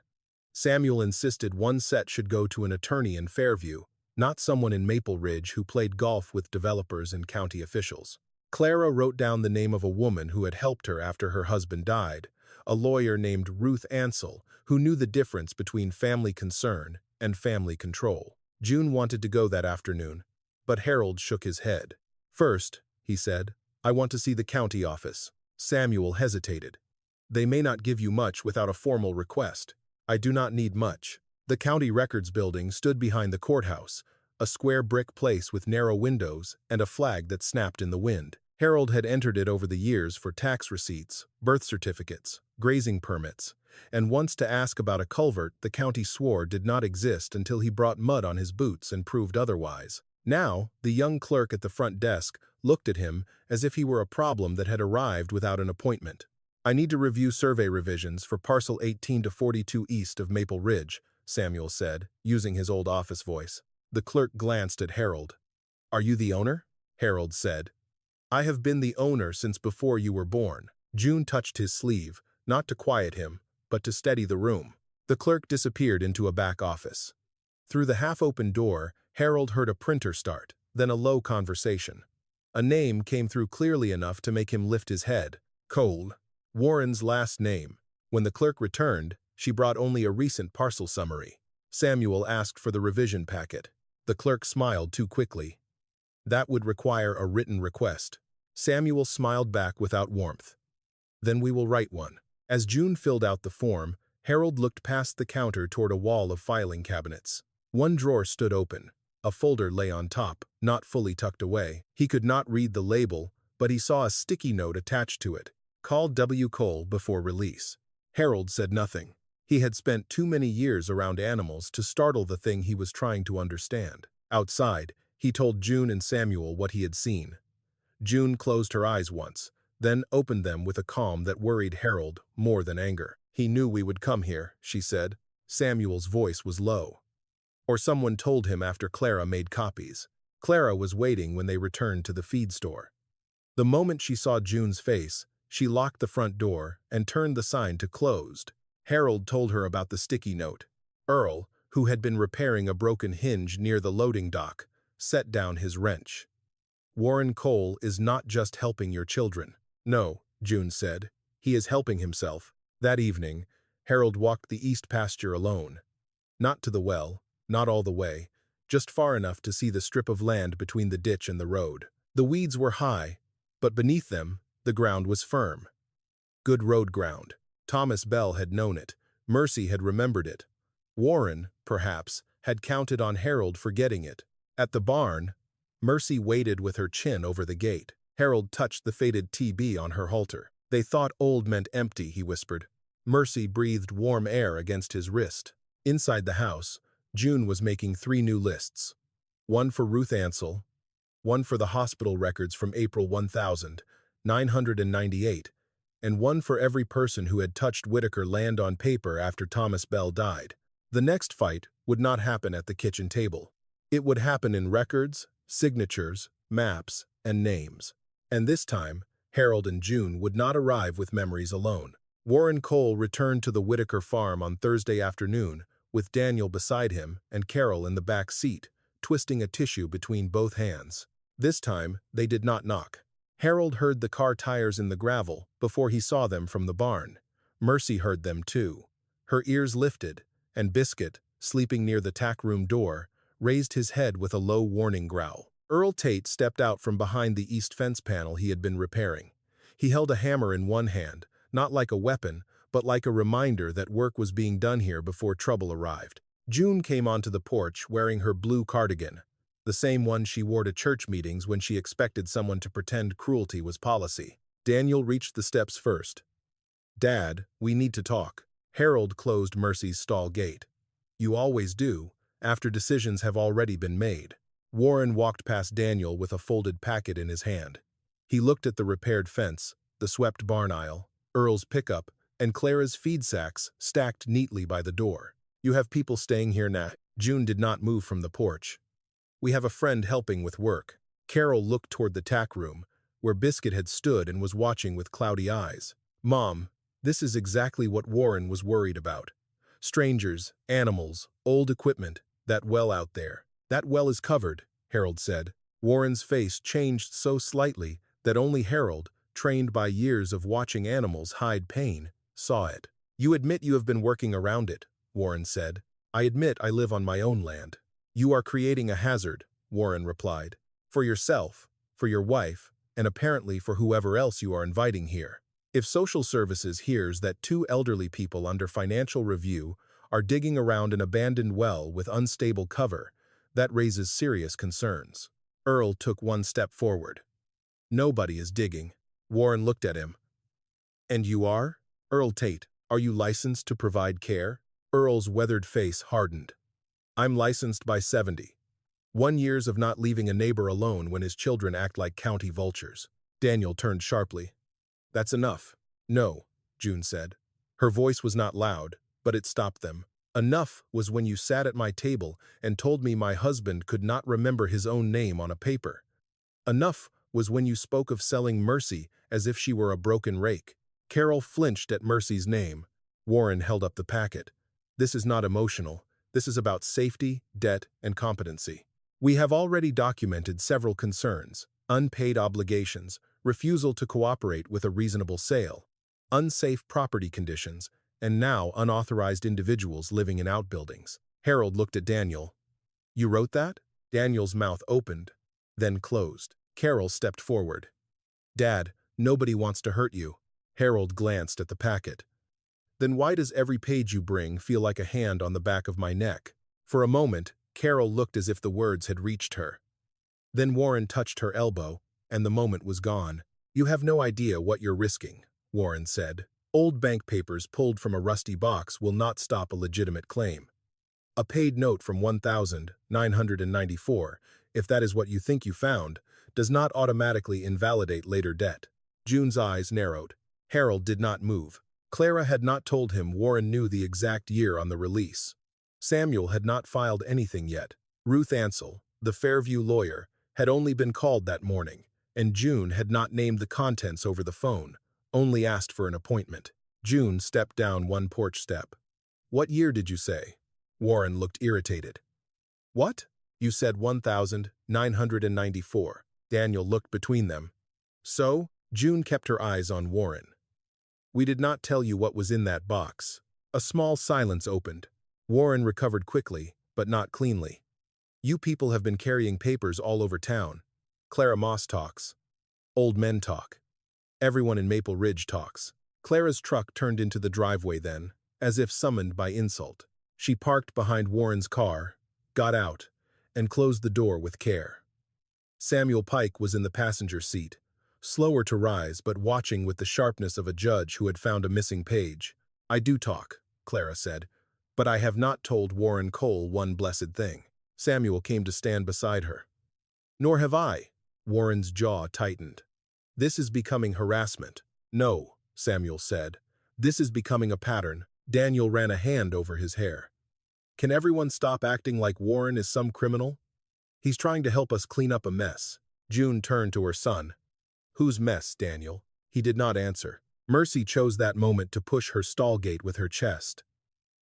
Samuel insisted one set should go to an attorney in Fairview, not someone in Maple Ridge who played golf with developers and county officials. Clara wrote down the name of a woman who had helped her after her husband died, a lawyer named Ruth Ansell, who knew the difference between family concern and family control. June wanted to go that afternoon, but Harold shook his head. "First," he said, "I want to see the county office." Samuel hesitated. "They may not give you much without a formal request." "I do not need much." The county records building stood behind the courthouse, a square brick place with narrow windows and a flag that snapped in the wind. Harold had entered it over the years for tax receipts, birth certificates, grazing permits, and once to ask about a culvert the county swore did not exist until he brought mud on his boots and proved otherwise. Now, the young clerk at the front desk looked at him as if he were a problem that had arrived without an appointment. "I need to review survey revisions for parcel 18 to 42 east of Maple Ridge," Samuel said, using his old office voice. The clerk glanced at Harold. "Are you the owner?" Harold said. "I have been the owner since before you were born." June touched his sleeve, not to quiet him, but to steady the room. The clerk disappeared into a back office. Through the half-open door, Harold heard a printer start, then a low conversation. A name came through clearly enough to make him lift his head. Cole. Warren's last name. When the clerk returned, she brought only a recent parcel summary. Samuel asked for the revision packet. The clerk smiled too quickly. "That would require a written request." Samuel smiled back without warmth. "Then we will write one." As June filled out the form, Harold looked past the counter toward a wall of filing cabinets. One drawer stood open. A folder lay on top, not fully tucked away. He could not read the label, but he saw a sticky note attached to it. "Call W. Cole before release." Harold said nothing. He had spent too many years around animals to startle the thing he was trying to understand. Outside, he told June and Samuel what he had seen. June closed her eyes once, then opened them with a calm that worried Harold more than anger. "He knew we would come here," she said. Samuel's voice was low. "Or someone told him after Clara made copies." Clara was waiting when they returned to the feed store. The moment she saw June's face, she locked the front door and turned the sign to closed. Harold told her about the sticky note. Earl, who had been repairing a broken hinge near the loading dock, set down his wrench. "Warren Cole is not just helping your children." "No," June said. "He is helping himself." That evening, Harold walked the east pasture alone. Not to the well, not all the way, just far enough to see the strip of land between the ditch and the road. The weeds were high, but beneath them, the ground was firm. Good road ground. Thomas Bell had known it. Mercy had remembered it. Warren, perhaps, had counted on Harold forgetting it. At the barn, Mercy waited with her chin over the gate. Harold touched the faded TB on her halter. "They thought old meant empty," he whispered. Mercy breathed warm air against his wrist. Inside the house, June was making 3 new lists. One for Ruth Ansell, one for the hospital records from April 1998, and one for every person who had touched Whitaker land on paper after Thomas Bell died. The next fight would not happen at the kitchen table. It would happen in records, signatures, maps, and names. And this time, Harold and June would not arrive with memories alone. Warren Cole returned to the Whitaker farm on Thursday afternoon, with Daniel beside him and Carol in the back seat, twisting a tissue between both hands. This time, they did not knock. Harold heard the car tires in the gravel before he saw them from the barn. Mercy heard them too. Her ears lifted, and Biscuit, sleeping near the tack room door, raised his head with a low warning growl. Earl Tate stepped out from behind the east fence panel he had been repairing. He held a hammer in one hand, not like a weapon, but like a reminder that work was being done here before trouble arrived. June came onto the porch wearing her blue cardigan, the same one she wore to church meetings when she expected someone to pretend cruelty was policy. Daniel reached the steps first. "Dad, we need to talk." Harold closed Mercy's stall gate. "You always do, after decisions have already been made." Warren walked past Daniel with a folded packet in his hand. He looked at the repaired fence, the swept barn aisle, Earl's pickup, and Clara's feed sacks stacked neatly by the door. "You have people staying here now?" June did not move from the porch. "We have a friend helping with work." Carol looked toward the tack room, where Biscuit had stood and was watching with cloudy eyes. "Mom, this is exactly what Warren was worried about. Strangers, animals, old equipment, that well out there." "That well is covered," Harold said. Warren's face changed so slightly that only Harold, trained by years of watching animals hide pain, saw it. "You admit you have been working around it," Warren said. "I admit I live on my own land." "You are creating a hazard," Warren replied. "For yourself, for your wife, and apparently for whoever else you are inviting here. If social services hears that 2 elderly people under financial review are digging around an abandoned well with unstable cover, that raises serious concerns." Earl took one step forward. "Nobody is digging." Warren looked at him. "And you are? Earl Tate, are you licensed to provide care?" Earl's weathered face hardened. "I'm licensed by 70. 1 years of not leaving a neighbor alone when his children act like county vultures." Daniel turned sharply. "That's enough." "No," June said. Her voice was not loud, but it stopped them. "Enough was when you sat at my table and told me my husband could not remember his own name on a paper. Enough was when you spoke of selling Mercy as if she were a broken rake." Carol flinched at Mercy's name. Warren held up the packet. "This is not emotional. This is about safety, debt, and competency. We have already documented several concerns: unpaid obligations, refusal to cooperate with a reasonable sale, unsafe property conditions, and now unauthorized individuals living in outbuildings." Harold looked at Daniel. "You wrote that?" Daniel's mouth opened, then closed. Carol stepped forward. "Dad, nobody wants to hurt you." Harold glanced at the packet. "Then why does every page you bring feel like a hand on the back of my neck?" For a moment, Carol looked as if the words had reached her. Then Warren touched her elbow, and the moment was gone. "You have no idea what you're risking," Warren said. "Old bank papers pulled from a rusty box will not stop a legitimate claim. A paid note from 1,994, if that is what you think you found, does not automatically invalidate later debt." June's eyes narrowed. Harold did not move. Clara had not told him Warren knew the exact year on the release. Samuel had not filed anything yet. Ruth Ansell, the Fairview lawyer, had only been called that morning, and June had not named the contents over the phone, only asked for an appointment. June stepped down one porch step. "What year did you say?" Warren looked irritated. "What?" "You said 1,994. Daniel looked between them. "So?" June kept her eyes on Warren. "We did not tell you what was in that box." A small silence opened. Warren recovered quickly, but not cleanly. "You people have been carrying papers all over town. Clara Moss talks. Old men talk. Everyone in Maple Ridge talks." Clara's truck turned into the driveway then, as if summoned by insult. She parked behind Warren's car, got out, and closed the door with care. Samuel Pike was in the passenger seat, slower to rise but watching with the sharpness of a judge who had found a missing page. "I do talk," Clara said, "but I have not told Warren Cole one blessed thing." Samuel came to stand beside her. "Nor have I." Warren's jaw tightened. "This is becoming harassment." "No," Samuel said. "This is becoming a pattern." Daniel ran a hand over his hair. "Can everyone stop acting like Warren is some criminal? He's trying to help us clean up a mess." June turned to her son. "Whose mess, Daniel?" He did not answer. Mercy chose that moment to push her stall gate with her chest.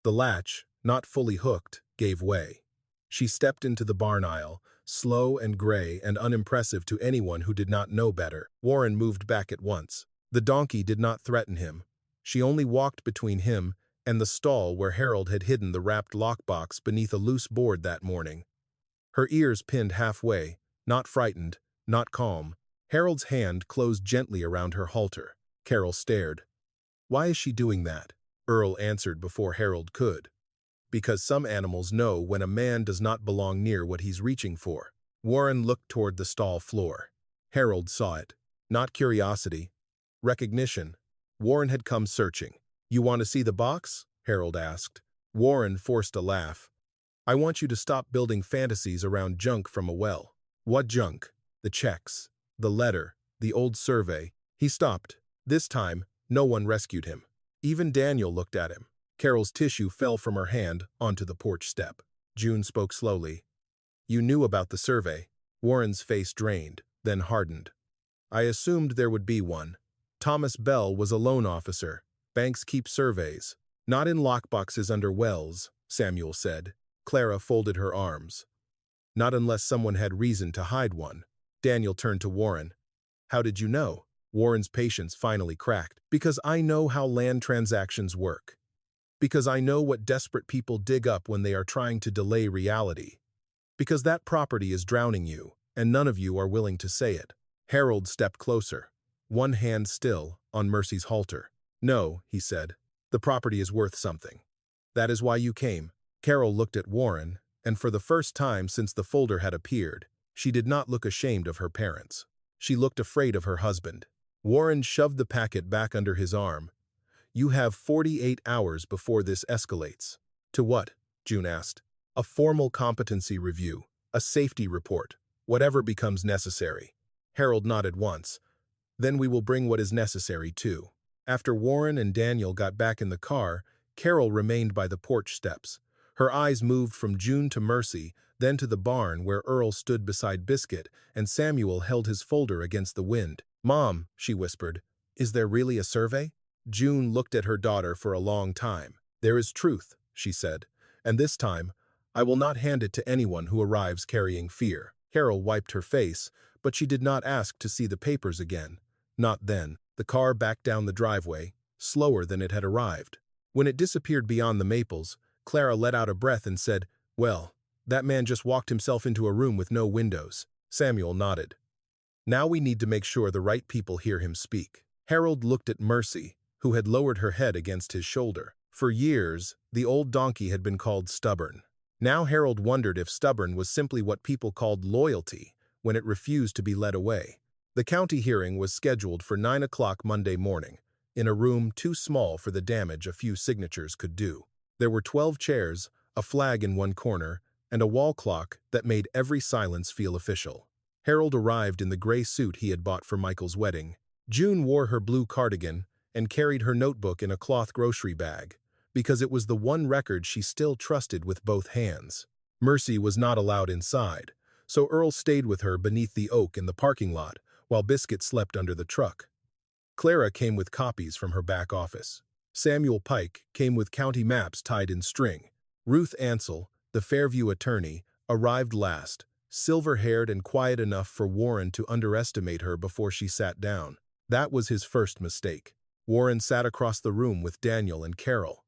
The latch, not fully hooked, gave way. She stepped into the barn aisle, slow and gray and unimpressive to anyone who did not know better. Warren moved back at once. The donkey did not threaten him. She only walked between him and the stall where Harold had hidden the wrapped lockbox beneath a loose board that morning. Her ears pinned halfway, not frightened, not calm. Harold's hand closed gently around her halter. Carol stared. "Why is she doing that?" Earl answered before Harold could. "Because some animals know when a man does not belong near what he's reaching for." Warren looked toward the stall floor. Harold saw it. Not curiosity. Recognition. Warren had come searching. "You want to see the box?" Harold asked. Warren forced a laugh. "I want you to stop building fantasies around junk from a well." "What junk?" "The checks, the letter, the old survey." He stopped. This time, no one rescued him. Even Daniel looked at him. Carol's tissue fell from her hand onto the porch step. June spoke slowly. "You knew about the survey." Warren's face drained, then hardened. I assumed there would be one. Thomas Bell was a loan officer. Banks keep surveys. Not in lockboxes under wells, Samuel said. Clara folded her arms. Not unless someone had reason to hide one. Daniel turned to Warren. How did you know? Warren's patience finally cracked. Because I know how land transactions work. Because I know what desperate people dig up when they are trying to delay reality. Because that property is drowning you, and none of you are willing to say it. Harold stepped closer, one hand still on Mercy's halter. No, he said. The property is worth something. That is why you came. Carol looked at Warren, and for the first time since the folder had appeared, she did not look ashamed of her parents. She looked afraid of her husband. Warren shoved the packet back under his arm. You have 48 hours before this escalates. To what? June asked. A formal competency review, a safety report, whatever becomes necessary. Harold nodded once. Then we will bring what is necessary too. After Warren and Daniel got back in the car, Carol remained by the porch steps. Her eyes moved from June to Mercy, then to the barn where Earl stood beside Biscuit and Samuel held his folder against the wind. Mom, she whispered, is there really a survey? June looked at her daughter for a long time. There is truth, she said, and this time, I will not hand it to anyone who arrives carrying fear. Carol wiped her face, but she did not ask to see the papers again. Not then. The car backed down the driveway, slower than it had arrived. When it disappeared beyond the maples, Clara let out a breath and said, well, that man just walked himself into a room with no windows. Samuel nodded. Now we need to make sure the right people hear him speak. Harold looked at Mercy, who had lowered her head against his shoulder. For years, the old donkey had been called stubborn. Now Harold wondered if stubborn was simply what people called loyalty when it refused to be led away. The county hearing was scheduled for 9 o'clock Monday morning, in a room too small for the damage a few signatures could do. There were 12 chairs, a flag in one corner, and a wall clock that made every silence feel official. Harold arrived in the gray suit he had bought for Michael's wedding. June wore her blue cardigan and carried her notebook in a cloth grocery bag, because it was the one record she still trusted with both hands. Mercy was not allowed inside, so Earl stayed with her beneath the oak in the parking lot, while Biscuit slept under the truck. Clara came with copies from her back office. Samuel Pike came with county maps tied in string. Ruth Ansell, the Fairview attorney, arrived last, silver-haired and quiet enough for Warren to underestimate her before she sat down. That was his first mistake. Warren sat across the room with Daniel and Carol.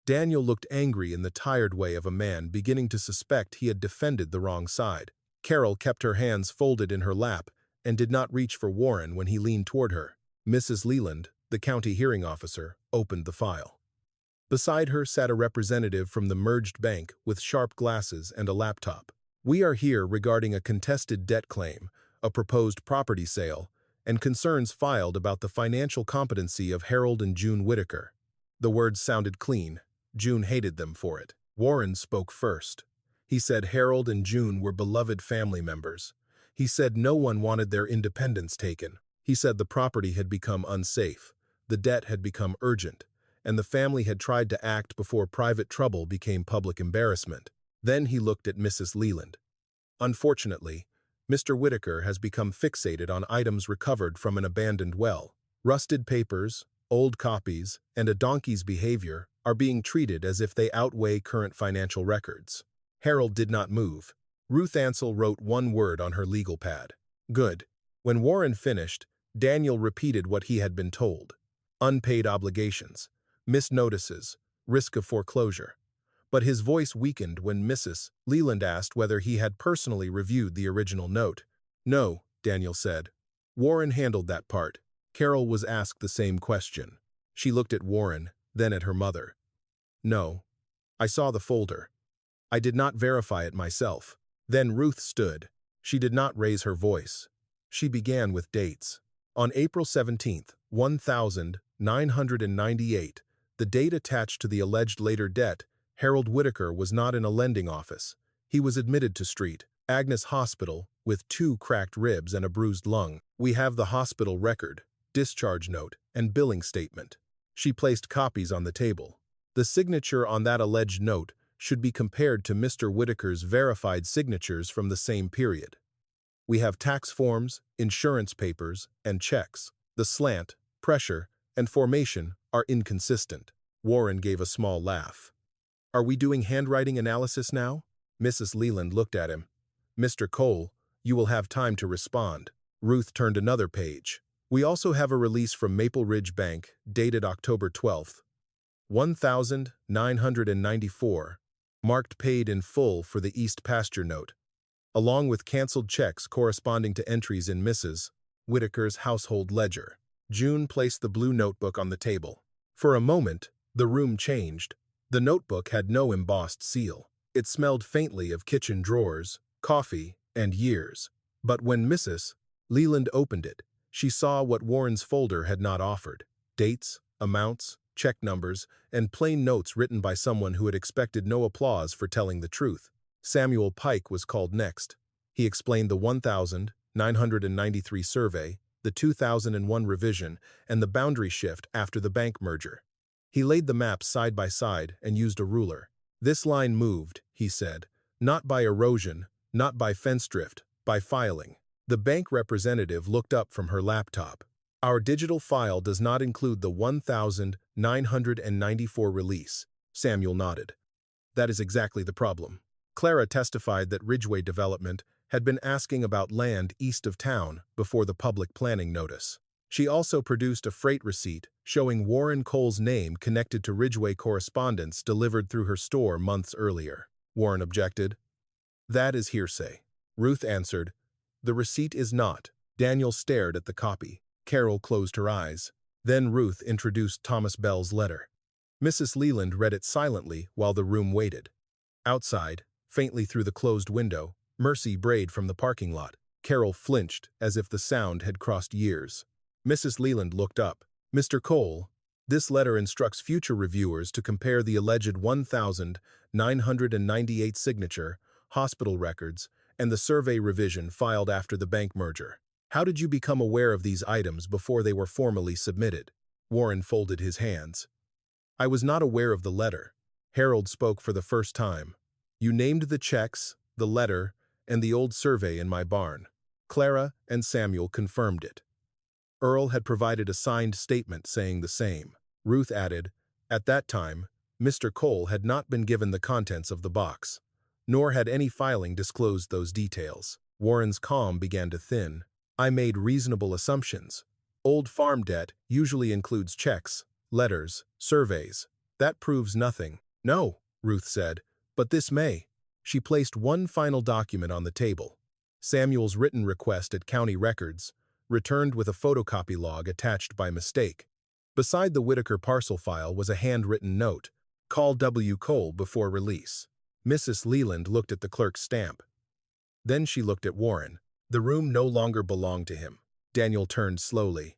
Daniel looked angry in the tired way of a man beginning to suspect he had defended the wrong side. Carol kept her hands folded in her lap and did not reach for Warren when he leaned toward her. Mrs. Leland, the county hearing officer, opened the file. Beside her sat a representative from the merged bank with sharp glasses and a laptop. We are here regarding a contested debt claim, a proposed property sale, and concerns filed about the financial competency of Harold and June Whitaker. The words sounded clean. June hated them for it. Warren spoke first. He said Harold and June were beloved family members. He said no one wanted their independence taken. He said the property had become unsafe, the debt had become urgent, and the family had tried to act before private trouble became public embarrassment. Then he looked at Mrs. Leland. Unfortunately, Mr. Whitaker has become fixated on items recovered from an abandoned well. Rusted papers, old copies, and a donkey's behavior are being treated as if they outweigh current financial records. Harold did not move. Ruth Ansell wrote one word on her legal pad. Good. When Warren finished, Daniel repeated what he had been told. Unpaid obligations, missed notices, risk of foreclosure. But his voice weakened when Mrs. Leland asked whether he had personally reviewed the original note. No, Daniel said. Warren handled that part. Carol was asked the same question. She looked at Warren, then at her mother. No. I saw the folder. I did not verify it myself. Then Ruth stood. She did not raise her voice. She began with dates. On April 17th, 1998, the date attached to the alleged later debt, Harold Whitaker was not in a lending office. He was admitted to St. Agnes Hospital with 2 cracked ribs and a bruised lung. We have the hospital record, discharge note, and billing statement. She placed copies on the table. The signature on that alleged note should be compared to Mr. Whitaker's verified signatures from the same period. We have tax forms, insurance papers, and checks. The slant, pressure, and formation are inconsistent. Warren gave a small laugh. Are we doing handwriting analysis now? Mrs. Leland looked at him. Mr. Cole, you will have time to respond. Ruth turned another page. We also have a release from Maple Ridge Bank, dated October 12th. 1,994, marked paid in full for the East Pasture note, along with canceled checks corresponding to entries in Mrs. Whitaker's household ledger. June placed the blue notebook on the table. For a moment, the room changed. The notebook had no embossed seal. It smelled faintly of kitchen drawers, coffee, and years. But when Mrs. Leland opened it, she saw what Warren's folder had not offered: dates, amounts, check numbers, and plain notes written by someone who had expected no applause for telling the truth. Samuel Pike was called next. He explained the 1,993 survey, the 2001 revision, and the boundary shift after the bank merger. He laid the maps side by side and used a ruler. This line moved, he said, not by erosion, not by fence drift, by filing. The bank representative looked up from her laptop. Our digital file does not include the 1,994 release. Samuel nodded. That is exactly the problem. Clara testified that Ridgeway Development had been asking about land east of town before the public planning notice. She also produced a freight receipt showing Warren Cole's name connected to Ridgeway correspondence delivered through her store months earlier. Warren objected. That is hearsay. Ruth answered. The receipt is not. Daniel stared at the copy. Carol closed her eyes. Then Ruth introduced Thomas Bell's letter. Mrs. Leland read it silently while the room waited. Outside, faintly through the closed window, Mercy brayed from the parking lot. Carol flinched as if the sound had crossed years. Mrs. Leland looked up. Mr. Cole, this letter instructs future reviewers to compare the alleged 1,998 signature, hospital records, and the survey revision filed after the bank merger. How did you become aware of these items before they were formally submitted? Warren folded his hands. I was not aware of the letter. Harold spoke for the first time. You named the checks, the letter, and the old survey in my barn. Clara and Samuel confirmed it. Earl had provided a signed statement saying the same. Ruth added, at that time, Mr. Cole had not been given the contents of the box, nor had any filing disclosed those details. Warren's calm began to thin. I made reasonable assumptions. Old farm debt usually includes checks, letters, surveys. That proves nothing. No, Ruth said, but this may. She placed one final document on the table. Samuel's written request at county records, returned with a photocopy log attached by mistake. Beside the Whitaker parcel file was a handwritten note. Call W. Cole before release. Mrs. Leland looked at the clerk's stamp. Then she looked at Warren. The room no longer belonged to him. Daniel turned slowly.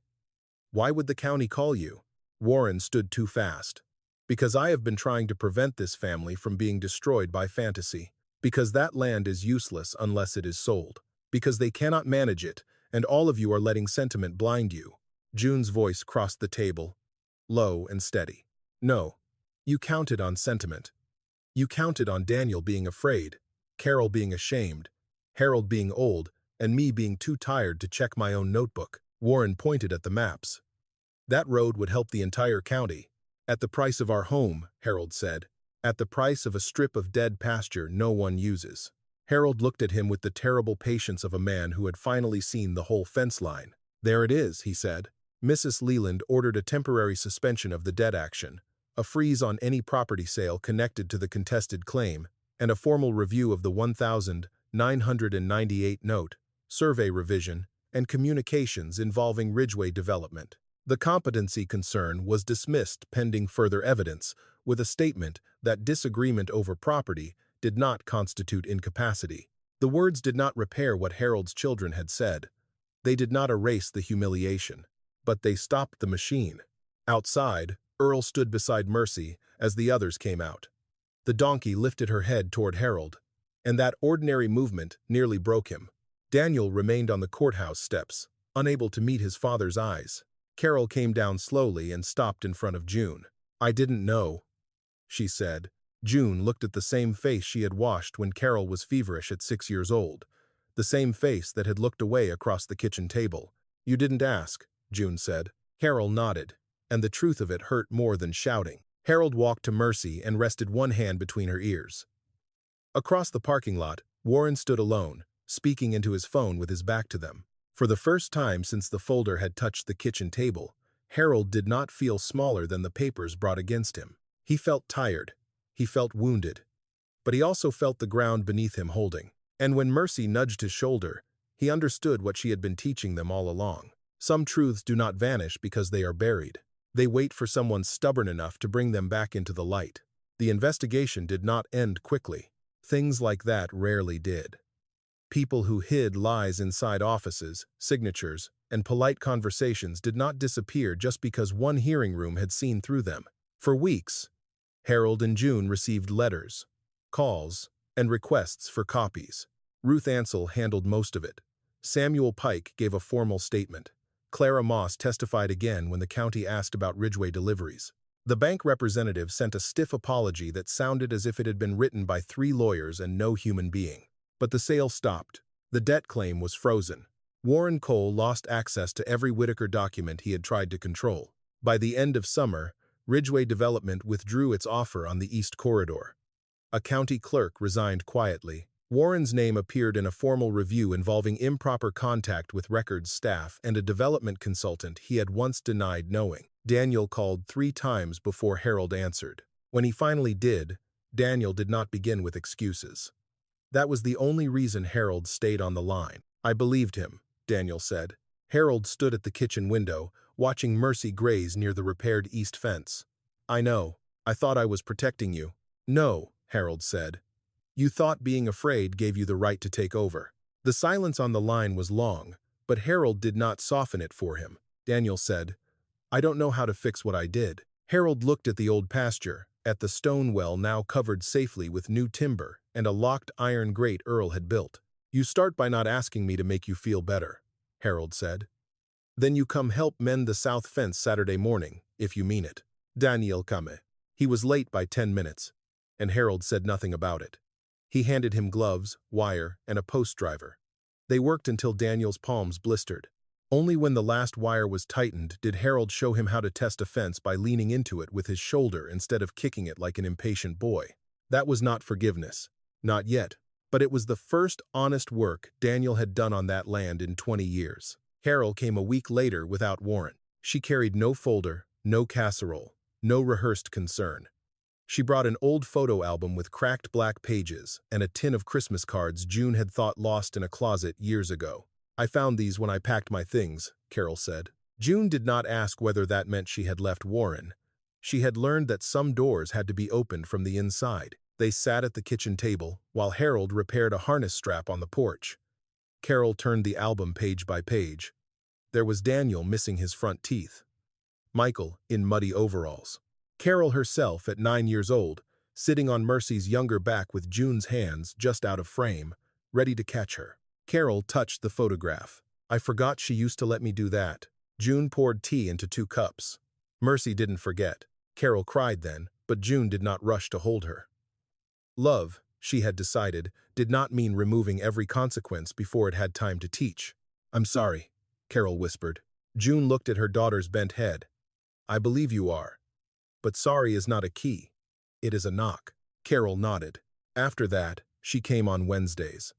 Why would the county call you? Warren stood too fast. Because I have been trying to prevent this family from being destroyed by fantasy. Because that land is useless unless it is sold. Because they cannot manage it, and all of you are letting sentiment blind you. June's voice crossed the table, low and steady. No, you counted on sentiment. You counted on Daniel being afraid, Carol being ashamed, Harold being old, and me being too tired to check my own notebook. Warren pointed at the maps. That road would help the entire county. At the price of our home, Harold said. At the price of a strip of dead pasture no one uses. Harold looked at him with the terrible patience of a man who had finally seen the whole fence line. There it is, he said. Mrs. Leland ordered a temporary suspension of the debt action, a freeze on any property sale connected to the contested claim, and a formal review of the 1,998 note, survey revision, and communications involving Ridgeway Development. The competency concern was dismissed pending further evidence, with a statement that disagreement over property did not constitute incapacity. The words did not repair what Harold's children had said. They did not erase the humiliation, but they stopped the machine. Outside, Earl stood beside Mercy as the others came out. The donkey lifted her head toward Harold, and that ordinary movement nearly broke him. Daniel remained on the courthouse steps, unable to meet his father's eyes. Carol came down slowly and stopped in front of June. I didn't know, she said. June looked at the same face she had washed when Carol was feverish at 6 years old. the same face that had looked away across the kitchen table. "You didn't ask," June said. Carol nodded, and the truth of it hurt more than shouting. Harold walked to Mercy and rested one hand between her ears. Across the parking lot, Warren stood alone, speaking into his phone with his back to them. For the first time since the folder had touched the kitchen table, Harold did not feel smaller than the papers brought against him. He felt tired. He felt wounded. But he also felt the ground beneath him holding. And when Mercy nudged his shoulder, he understood what she had been teaching them all along. Some truths do not vanish because they are buried. They wait for someone stubborn enough to bring them back into the light. The investigation did not end quickly. Things like that rarely did. People who hid lies inside offices, signatures, and polite conversations did not disappear just because one hearing room had seen through them. For weeks, Harold and June received letters, calls, and requests for copies. Ruth Ansell handled most of it. Samuel Pike gave a formal statement. Clara Moss testified again when the county asked about Ridgway deliveries. The bank representative sent a stiff apology that sounded as if it had been written by 3 lawyers and no human being. But the sale stopped. The debt claim was frozen. Warren Cole lost access to every Whitaker document he had tried to control. By the end of summer, Ridgway Development withdrew its offer on the East Corridor. A county clerk resigned quietly. Warren's name appeared in a formal review involving improper contact with records staff and a development consultant he had once denied knowing. Daniel called 3 times before Harold answered. When he finally did, Daniel did not begin with excuses. That was the only reason Harold stayed on the line. "I believed him," Daniel said. Harold stood at the kitchen window, watching Mercy graze near the repaired east fence. "I know. I thought I was protecting you." "No," Harold said. "You thought being afraid gave you the right to take over." The silence on the line was long, but Harold did not soften it for him. Daniel said, "I don't know how to fix what I did." Harold looked at the old pasture, at the stone well now covered safely with new timber and a locked iron grate Earl had built. "You start by not asking me to make you feel better," Harold said. "Then you come help mend the south fence Saturday morning, if you mean it." Daniel came. He was late by 10 minutes, and Harold said nothing about it. He handed him gloves, wire, and a post driver. They worked until Daniel's palms blistered. Only when the last wire was tightened did Harold show him how to test a fence by leaning into it with his shoulder instead of kicking it like an impatient boy. That was not forgiveness. Not yet. But it was the first honest work Daniel had done on that land in 20 years. Carol came a week later without Warren. She carried no folder, no casserole, no rehearsed concern. She brought an old photo album with cracked black pages and a tin of Christmas cards June had thought lost in a closet years ago. "I found these when I packed my things," Carol said. June did not ask whether that meant she had left Warren. She had learned that some doors had to be opened from the inside. They sat at the kitchen table, while Harold repaired a harness strap on the porch. Carol turned the album page by page. There was Daniel missing his front teeth. Michael, in muddy overalls. Carol herself, at 9 years old, sitting on Mercy's younger back with June's hands just out of frame, ready to catch her. Carol touched the photograph. "I forgot she used to let me do that." June poured tea into 2 cups. Mercy didn't forget. Carol cried then, but June did not rush to hold her. Love, she had decided, did not mean removing every consequence before it had time to teach. "I'm sorry," Carol whispered. June looked at her daughter's bent head. "I believe you are. But sorry is not a key. It is a knock." Carol nodded. After that, she came on Wednesdays.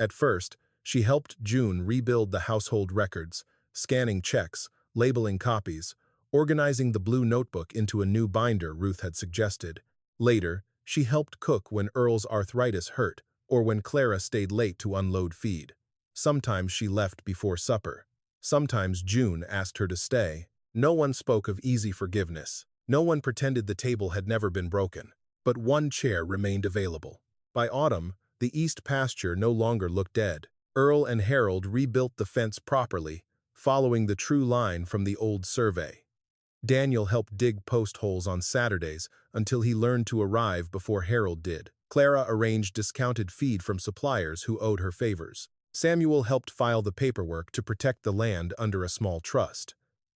At first, she helped June rebuild the household records, scanning checks, labeling copies, organizing the blue notebook into a new binder Ruth had suggested. Later, she helped cook when Earl's arthritis hurt or when Clara stayed late to unload feed. Sometimes she left before supper. Sometimes June asked her to stay. No one spoke of easy forgiveness. No one pretended the table had never been broken. But one chair remained available. By autumn, the east pasture no longer looked dead. Earl and Harold rebuilt the fence properly, following the true line from the old survey. Daniel helped dig post holes on Saturdays until he learned to arrive before Harold did. Clara arranged discounted feed from suppliers who owed her favors. Samuel helped file the paperwork to protect the land under a small trust.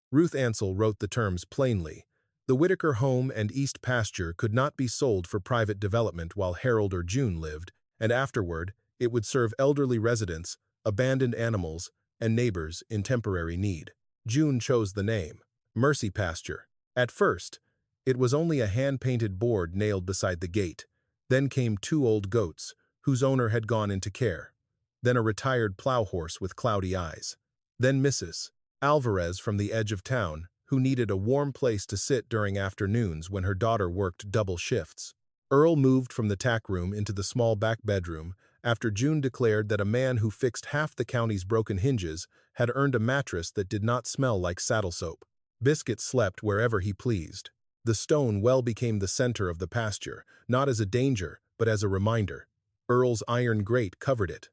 Ruth Ansell wrote the terms plainly. The Whitaker home and east pasture could not be sold for private development while Harold or June lived, and afterward, It would serve elderly residents, abandoned animals, and neighbors in temporary need. June chose the name, Mercy Pasture. At first, it was only a hand-painted board nailed beside the gate. Then came 2 old goats, whose owner had gone into care. Then a retired plow horse with cloudy eyes. Then Mrs. Alvarez from the edge of town, who needed a warm place to sit during afternoons when her daughter worked double shifts. Earl moved from the tack room into the small back bedroom after June declared that a man who fixed half the county's broken hinges had earned a mattress that did not smell like saddle soap. Biscuit slept wherever he pleased. The stone well became the center of the pasture, not as a danger, but as a reminder. Earl's iron grate covered it.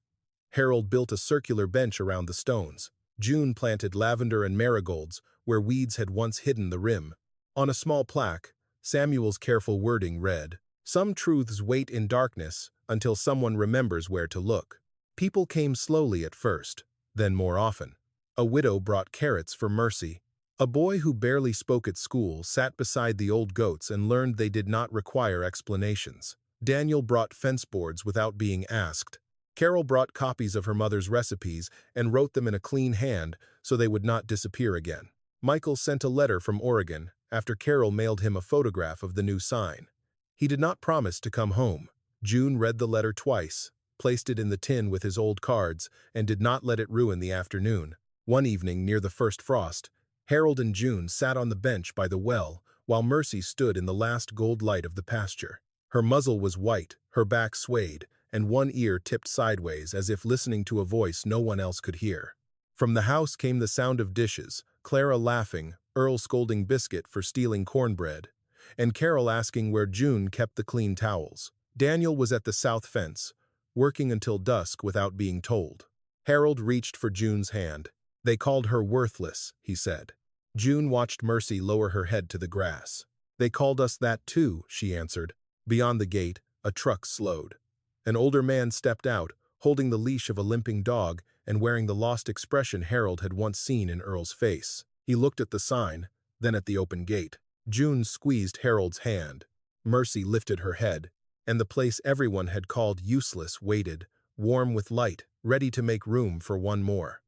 Harold built a circular bench around the stones. June planted lavender and marigolds where weeds had once hidden the rim. On a small plaque, Samuel's careful wording read, "Some truths wait in darkness until someone remembers where to look." People came slowly at first, then more often. A widow brought carrots for Mercy. A boy who barely spoke at school sat beside the old goats and learned they did not require explanations. Daniel brought fence boards without being asked. Carol brought copies of her mother's recipes and wrote them in a clean hand so they would not disappear again. Michael sent a letter from Oregon after Carol mailed him a photograph of the new sign. He did not promise to come home. June read the letter twice, placed it in the tin with his old cards, and did not let it ruin the afternoon. One evening, near the first frost, Harold and June sat on the bench by the well while Mercy stood in the last gold light of the pasture. Her muzzle was white, her back swayed, and one ear tipped sideways as if listening to a voice no one else could hear. From the house came the sound of dishes, Clara laughing, Earl scolding Biscuit for stealing cornbread, and Carol asking where June kept the clean towels. Daniel was at the south fence, working until dusk without being told. Harold reached for June's hand. "They called her worthless," he said. June watched Mercy lower her head to the grass. "They called us that too," she answered. Beyond the gate, a truck slowed. An older man stepped out, holding the leash of a limping dog and wearing the lost expression Harold had once seen in Earl's face. He looked at the sign, then at the open gate. June squeezed Harold's hand. Mercy lifted her head, and the place everyone had called useless waited, warm with light, ready to make room for one more.